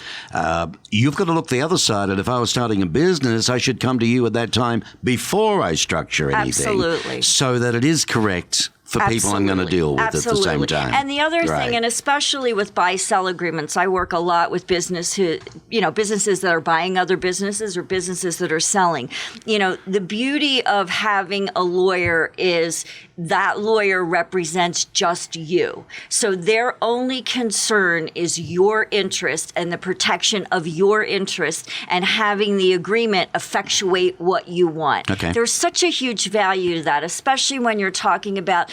[SPEAKER 2] you've got to look the other side. And if I was starting a business, I should come to you at that time before I structure anything.
[SPEAKER 4] Absolutely.
[SPEAKER 2] So that it is correct for people I'm going to deal with at the same time.
[SPEAKER 4] And the other thing, and especially with buy-sell agreements, I work a lot with businesses that are buying other businesses or businesses that are selling. The beauty of having a lawyer is that lawyer represents just you. So their only concern is your interest and the protection of your interest, and having the agreement effectuate what you want.
[SPEAKER 2] Okay.
[SPEAKER 4] There's such a huge value to that, especially when you're talking about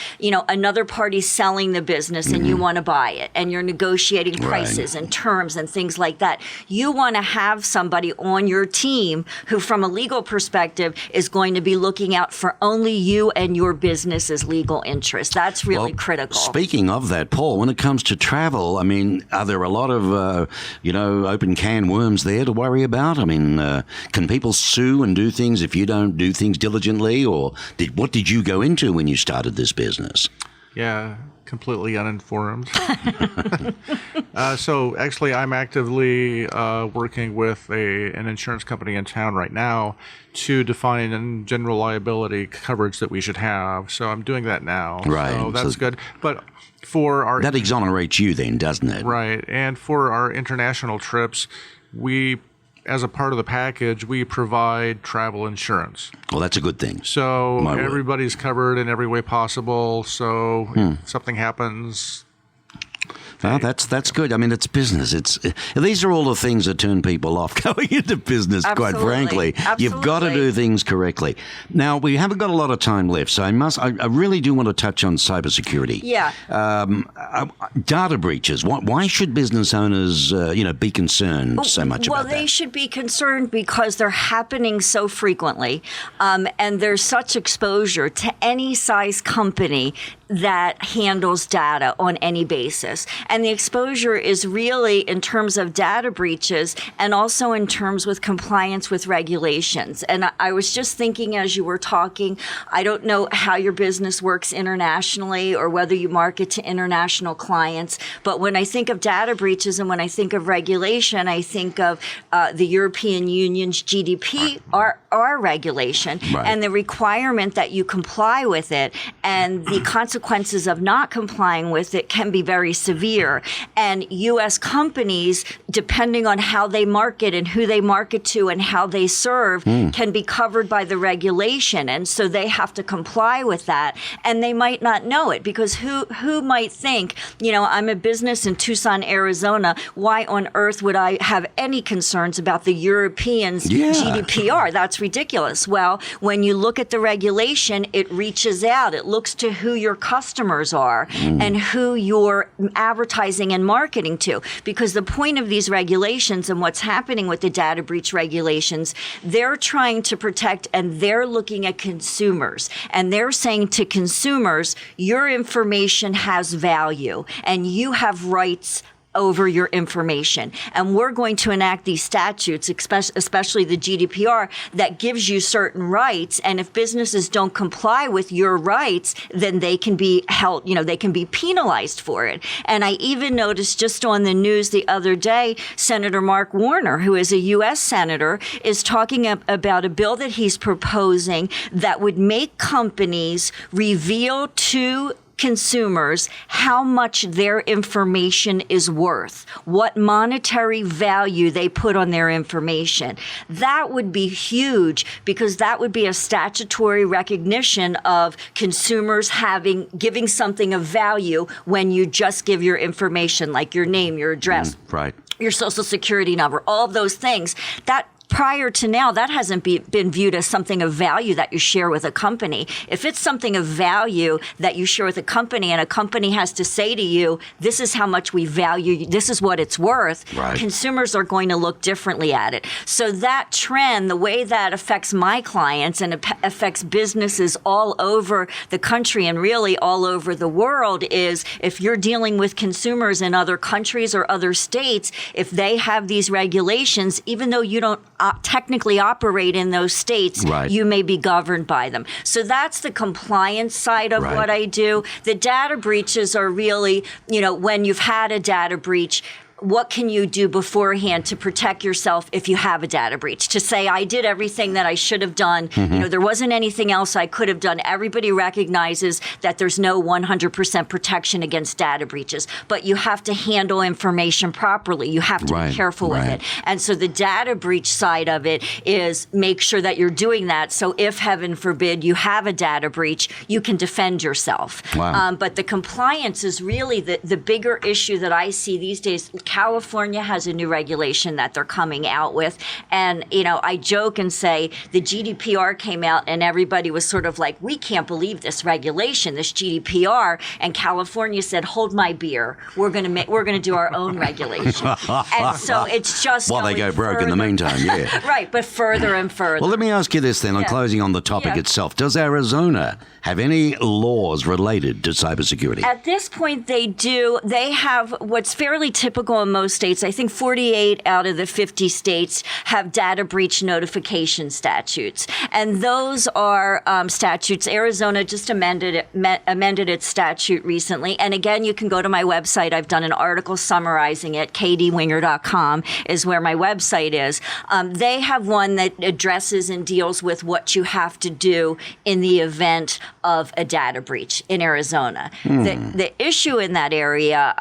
[SPEAKER 4] another party selling the business and you want to buy it, and you're negotiating prices and terms and things like that. You want to have somebody on your team who, from a legal perspective, is going to be looking out for only you and your business's legal interests. That's really critical.
[SPEAKER 2] Speaking of that, Paul, when it comes to travel, are there a lot of, open can worms there to worry about? Can people sue and do things if you don't do things diligently? Or what did you go into when you started this business?
[SPEAKER 3] Yeah, completely uninformed. So actually, I'm actively working with an insurance company in town right now to define general liability coverage that we should have. So I'm doing that now.
[SPEAKER 2] Right.
[SPEAKER 3] So that's good. But for our
[SPEAKER 2] that exonerates you then, doesn't it?
[SPEAKER 3] Right. And for our international trips, as a part of the package, we provide travel insurance.
[SPEAKER 2] Well, that's a good thing.
[SPEAKER 3] So everybody's covered in every way possible. So if something happens...
[SPEAKER 2] Well, that's good. It's business. These are all the things that turn people off going into business, quite frankly.
[SPEAKER 4] Absolutely.
[SPEAKER 2] You've got to do things correctly. Now, we haven't got a lot of time left, so I really do want to touch on cybersecurity.
[SPEAKER 4] Yeah.
[SPEAKER 2] Data breaches. Why should business owners, be concerned so much about that?
[SPEAKER 4] Well, they should be concerned because they're happening so frequently, and there's such exposure to any size company that handles data on any basis. And the exposure is really in terms of data breaches and also in terms with compliance with regulations. And I was just thinking as you were talking, I don't know how your business works internationally or whether you market to international clients, but when I think of data breaches and when I think of regulation, I think of the European Union's GDPR regulation and the requirement that you comply with it, and the consequences of not complying with it can be very severe. And U.S. companies, depending on how they market and who they market to and how they serve, can be covered by the regulation. And so they have to comply with that. And they might not know it because who might think, I'm a business in Tucson, Arizona. Why on earth would I have any concerns about the Europeans' GDPR? That's ridiculous. Well, when you look at the regulation, it reaches out. It looks to who your customers are and who you're advertising and marketing to. Because the point of these regulations and what's happening with the data breach regulations, they're trying to protect and they're looking at consumers. And they're saying to consumers, your information has value and you have rights over your information. And we're going to enact these statutes, especially the GDPR, that gives you certain rights. And if businesses don't comply with your rights, then they can be held, they can be penalized for it. And I even noticed just on the news the other day, Senator Mark Warner, who is a U.S. senator, is talking about a bill that he's proposing that would make companies reveal to consumers how much their information is worth, what monetary value they put on their information. That would be huge because that would be a statutory recognition of consumers giving something of value when you just give your information, like your name, your address, your social security number, all of those things. That prior to now, that hasn't been viewed as something of value that you share with a company. If it's something of value that you share with a company and a company has to say to you, this is how much we value you, this is what it's worth, consumers are going to look differently at it. So that trend, the way that affects my clients and affects businesses all over the country and really all over the world is if you're dealing with consumers in other countries or other states, if they have these regulations, even though you don't technically operate in those states, you may be governed by them. So that's the compliance side of what I do. The data breaches are really, when you've had a data breach, what can you do beforehand to protect yourself if you have a data breach? To say, I did everything that I should have done. There wasn't anything else I could have done. Everybody recognizes that there's no 100% protection against data breaches, but you have to handle information properly. You have to be careful with it. And so the data breach side of it is make sure that you're doing that. So if, heaven forbid, you have a data breach, you can defend yourself. But the compliance is really the bigger issue that I see these days. California has a new regulation that they're coming out with. And, I joke and say the GDPR came out and everybody was sort of like, we can't believe this regulation, this GDPR. And California said, hold my beer. We're going to do our own regulation. And so it's just
[SPEAKER 2] while they go broke in the meantime,
[SPEAKER 4] but further and further.
[SPEAKER 2] Well, let me ask you this then, on closing on the topic itself. Does Arizona have any laws related to cybersecurity?
[SPEAKER 4] At this point, they do. They have what's fairly typical in most states. I think 48 out of the 50 states have data breach notification statutes. And those are statutes. Arizona just amended its statute recently. And again, you can go to my website. I've done an article summarizing it. kdwinger.com is where my website is. They have one that addresses and deals with what you have to do in the event of a data breach in Arizona. The issue in that area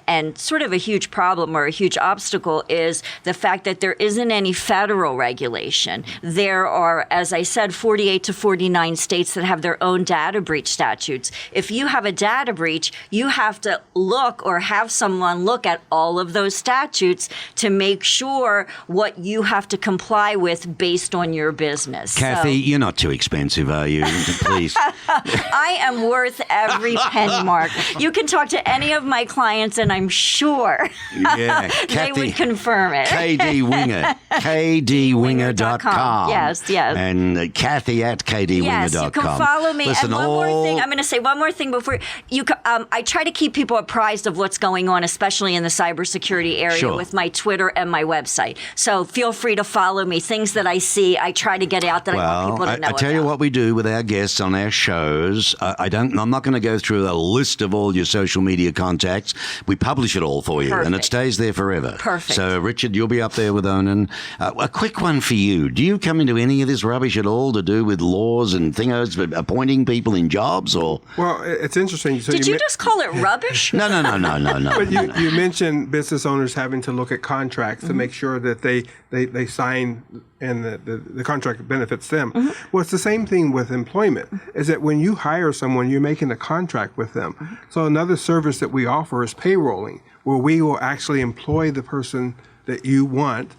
[SPEAKER 4] and sort of a huge problem or a huge obstacle is the fact that there isn't any federal regulation. There are, as I said, 48 to 49 states that have their own data breach statutes. If you have a data breach, you have to look or have someone look at all of those statutes to make sure what you have to comply with based on your business.
[SPEAKER 2] Kathy, you're not too expensive, are you? Please.
[SPEAKER 4] I am worth every penny, Mark. You can talk to any of my clients, and I'm sure
[SPEAKER 2] Yeah,
[SPEAKER 4] they would confirm it.
[SPEAKER 2] KD Winger, kdwinger.com.
[SPEAKER 4] Yes.
[SPEAKER 2] And Kathy at kdwinger.com.
[SPEAKER 4] Yes, you can follow me.
[SPEAKER 2] Listen,
[SPEAKER 4] and one more thing, I'm going to say one more thing before you. I try to keep people apprised of what's going on, especially in the cybersecurity area, with my Twitter and my website. So feel free to follow me. Things that I see, I try to get out that I want people to know.
[SPEAKER 2] I tell you what we do with our guests on our shows. I'm not going to go through a list of all your social media contacts. We publish it all for you, and it stays there forever.
[SPEAKER 4] Perfect.
[SPEAKER 2] So, Richard, you'll be up there with Onan. A quick one for you. Do you come into any of this rubbish at all to do with laws and thingos for appointing people in jobs? Or
[SPEAKER 5] Well, it's interesting. So
[SPEAKER 4] Did you just call it rubbish?
[SPEAKER 2] No.
[SPEAKER 5] But you mentioned business owners having to look at contracts to make sure that they sign and the contract benefits them. Well, it's the same thing with employment, is that when you hire someone, you're making a contract with them. So another service that we offer is payrolling, where we will actually employ the person that you want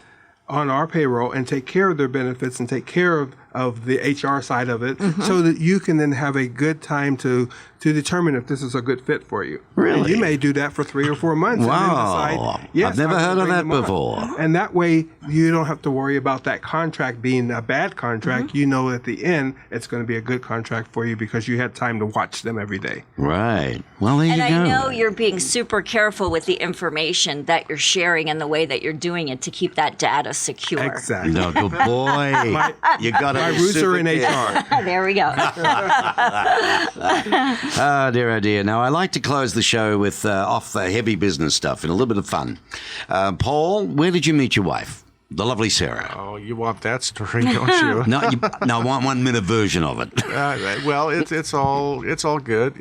[SPEAKER 5] on our payroll and take care of their benefits and take care of the HR side of it, so that you can then have a good time to determine if this is a good fit for you.
[SPEAKER 2] Really?
[SPEAKER 5] And you may do that for 3 or 4 months.
[SPEAKER 2] Wow.
[SPEAKER 5] And then decide, yes,
[SPEAKER 2] I've never
[SPEAKER 5] I'm
[SPEAKER 2] heard
[SPEAKER 5] gonna
[SPEAKER 2] of
[SPEAKER 5] bring
[SPEAKER 2] that
[SPEAKER 5] them on.
[SPEAKER 2] before.
[SPEAKER 5] And that way, you don't have to worry about that contract being a bad contract. You know at the end, it's going to be a good contract for you because you had time to watch them every day.
[SPEAKER 2] Right. Well, there you
[SPEAKER 4] And
[SPEAKER 2] go.
[SPEAKER 4] I know you're being super careful with the information that you're sharing and the way that you're doing it to keep that data secure.
[SPEAKER 5] Exactly.
[SPEAKER 2] No, good boy. You got it.
[SPEAKER 5] My roots are in HR.
[SPEAKER 4] There we go.
[SPEAKER 2] Oh, dear, oh, dear. Now, I like to close the show with off the heavy business stuff and a little bit of fun. Paul, where did you meet your wife? The lovely Sarah.
[SPEAKER 3] Oh, you want that story, don't you?
[SPEAKER 2] No, I want 1 minute version of it.
[SPEAKER 3] Well, it's all good.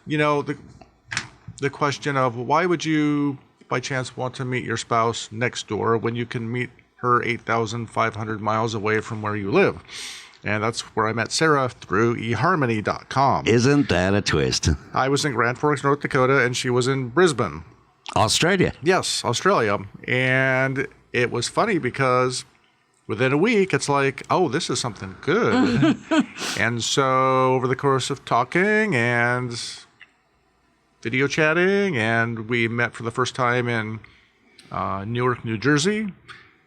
[SPEAKER 3] The question of why would you, by chance, want to meet your spouse next door when you can meet her 8,500 miles away from where you live? And that's where I met Sarah through eharmony.com.
[SPEAKER 2] Isn't that a twist?
[SPEAKER 3] I was in Grand Forks, North Dakota, and she was in Brisbane.
[SPEAKER 2] Australia.
[SPEAKER 3] Yes, Australia. And it was funny because within a week, it's like, oh, this is something good. And so over the course of talking and video chatting, and we met for the first time in Newark, New Jersey,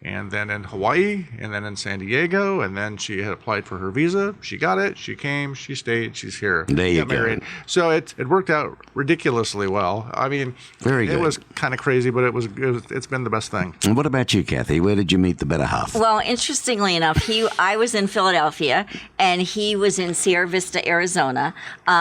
[SPEAKER 3] and then in Hawaii, and then in San Diego, and then she had applied for her visa. She got it. She came. She stayed. She's here.
[SPEAKER 2] There you
[SPEAKER 3] got married.
[SPEAKER 2] go.
[SPEAKER 3] So it worked out ridiculously well. I mean,
[SPEAKER 2] Very good.
[SPEAKER 3] It was kind of crazy, but it's been the best thing.
[SPEAKER 2] And what about you, Kathy? Where did you meet the better half?
[SPEAKER 4] Well, interestingly enough, I was in Philadelphia, and he was in Sierra Vista, Arizona.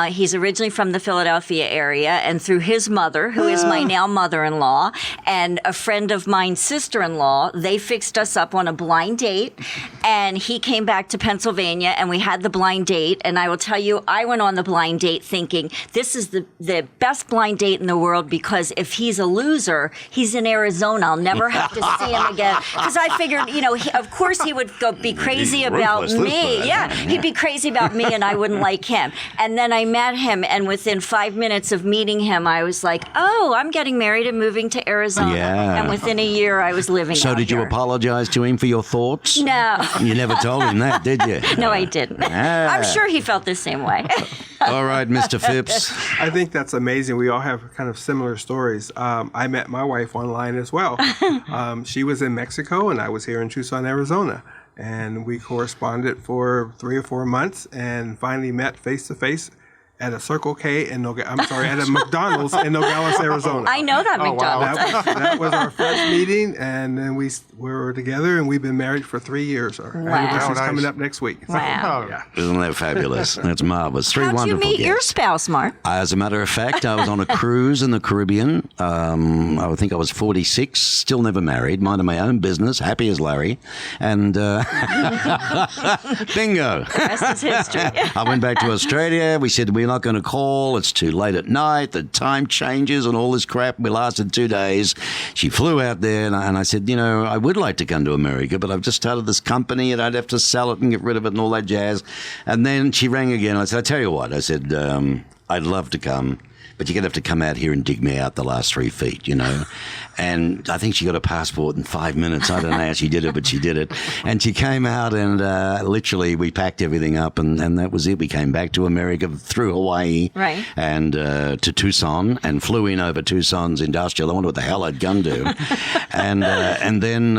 [SPEAKER 4] He's originally from the Philadelphia area, and through his mother, who is my now mother-in-law, and a friend of mine's sister-in-law, they fixed us up on a blind date, and he came back to Pennsylvania, and we had the blind date. And I will tell you, I went on the blind date thinking this is the best blind date in the world, because if he's a loser, he's in Arizona. I'll never have to see him again. Because I figured, of course he would be crazy about
[SPEAKER 2] ruthless, this
[SPEAKER 4] me.
[SPEAKER 2] man.
[SPEAKER 4] Yeah, he'd be crazy about me, and I wouldn't like him. And then I met him, and within 5 minutes of meeting him, I was like, oh, I'm getting married and moving to Arizona.
[SPEAKER 2] Yeah.
[SPEAKER 4] And within a year, I was living
[SPEAKER 2] So
[SPEAKER 4] out
[SPEAKER 2] did you
[SPEAKER 4] here.
[SPEAKER 2] apologize to him for your thoughts?
[SPEAKER 4] No.
[SPEAKER 2] You never told him that, did you?
[SPEAKER 4] No, I didn't. I'm sure he felt the same way.
[SPEAKER 2] All right, Mr. Phipps.
[SPEAKER 5] I think that's amazing. We all have kind of similar stories. I met my wife online as well. She was in Mexico, and I was here in Tucson, Arizona. And we corresponded for 3 or 4 months, and finally met face to face at a Circle K in at a McDonald's in Nogales, Arizona.
[SPEAKER 4] I know that
[SPEAKER 3] Oh, wow.
[SPEAKER 4] McDonald's.
[SPEAKER 5] That was our first meeting, and then we were together, and we've been married for 3 years. Our anniversary's
[SPEAKER 3] Nice.
[SPEAKER 5] coming up next week.
[SPEAKER 4] Wow.
[SPEAKER 3] Oh, yeah.
[SPEAKER 2] Isn't that fabulous? That's marvelous. 3
[SPEAKER 4] How'd you
[SPEAKER 2] wonderful
[SPEAKER 4] meet your
[SPEAKER 2] guests.
[SPEAKER 4] spouse, Mark?
[SPEAKER 2] As a matter of fact, I was on a cruise in the Caribbean. I think I was 46, still never married, minding my own business, happy as Larry. And bingo.
[SPEAKER 4] The rest is history.
[SPEAKER 2] I went back to Australia. We said, we're not going to call. It's too late at night. The time changes and all this crap. We lasted 2 days. She flew out there, and I said, I would like to come to America, but I've just started this company, and I'd have to sell it and get rid of it and all that jazz. And then she rang again. I said, I tell you what. I said, I'd love to come. but you're going to have to come out here and dig me out the last 3 feet, And I think she got a passport in 5 minutes. I don't know how she did it, but she did it. And she came out and literally we packed everything up and that was it. We came back to America through Hawaii and to Tucson and flew in over Tucson's industrial. I wonder what the hell I'd gone to. and then,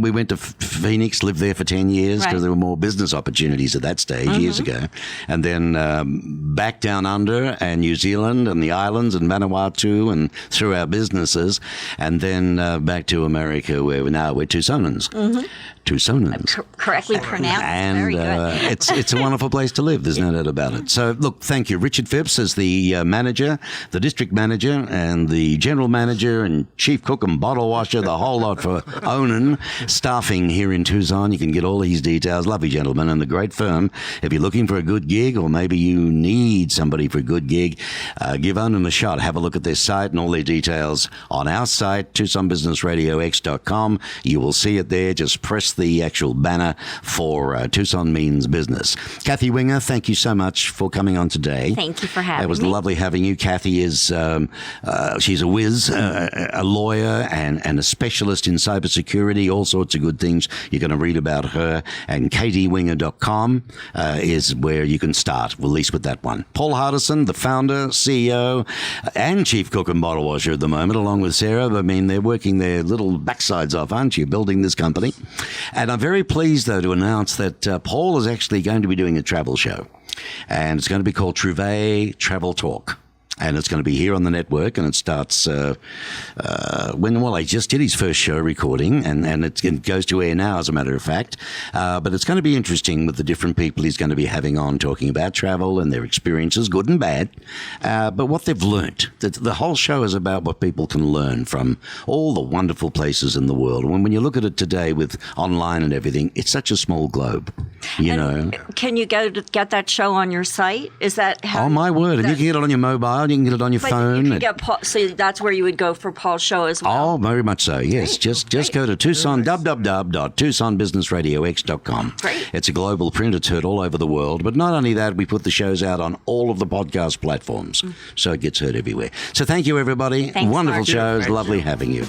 [SPEAKER 2] we went to Phoenix, lived there for 10 years because there were more business opportunities at that stage years ago. And then back down under and New Zealand and the islands and Vanuatu and through our businesses. And then back to America where we're Tucsonans. Tucsonans.
[SPEAKER 4] Correctly pronounced.
[SPEAKER 2] And
[SPEAKER 4] very good.
[SPEAKER 2] it's a wonderful place to live. There's no doubt about it. So, look, thank you. Richard Phipps is the manager, the district manager, and the general manager and chief cook and bottle washer, the whole lot for Onan staffing here in Tucson. You can get all these details. Lovely gentleman and the great firm. If you're looking for a good gig or maybe you need somebody for a good gig, give Onan a shot. Have a look at their site and all their details on our site, TucsonBusinessRadioX.com. You will see it there. Just press the actual banner for Tucson Means Business. Kathy Winger, thank you so much for coming on today.
[SPEAKER 4] Thank you for having me.
[SPEAKER 2] It was lovely having you. Kathy is, she's a whiz, a lawyer and a specialist in cybersecurity, all sorts of good things. You're going to read about her. And katiewinger.com is where you can start, at least with that one. Paul Hardison, the founder, CEO, and chief cook and bottle washer at the moment, along with Sarah. I mean, they're working their little backsides off, aren't you, building this company? And I'm very pleased, though, to announce that Paul is actually going to be doing a travel show. And it's going to be called Trouvé Travel Talk. And it's going to be here on the network, and it starts he just did his first show recording, and it goes to air now, as a matter of fact. But it's going to be interesting with the different people he's going to be having on talking about travel and their experiences, good and bad, but what they've learnt. The whole show is about what people can learn from all the wonderful places in the world. When you look at it today with online and everything, it's such a small globe, you know.
[SPEAKER 4] Can you get that show on your site? Is that how?
[SPEAKER 2] Oh, my word. And you can get it on your mobile. You can get it on your phone.
[SPEAKER 4] You can get so that's where you would go for Paul's show as well.
[SPEAKER 2] Oh, very much so, yes. Great. Just go to Tucson, www.TucsonBusinessRadioX.com.
[SPEAKER 4] Great.
[SPEAKER 2] It's a global print. It's heard all over the world. But not only that, we put the shows out on all of the podcast platforms. So it gets heard everywhere. So thank you, everybody.
[SPEAKER 4] Thanks,
[SPEAKER 2] Wonderful
[SPEAKER 4] Mark.
[SPEAKER 2] shows.
[SPEAKER 5] Thank
[SPEAKER 2] Lovely
[SPEAKER 5] you.
[SPEAKER 2] having you.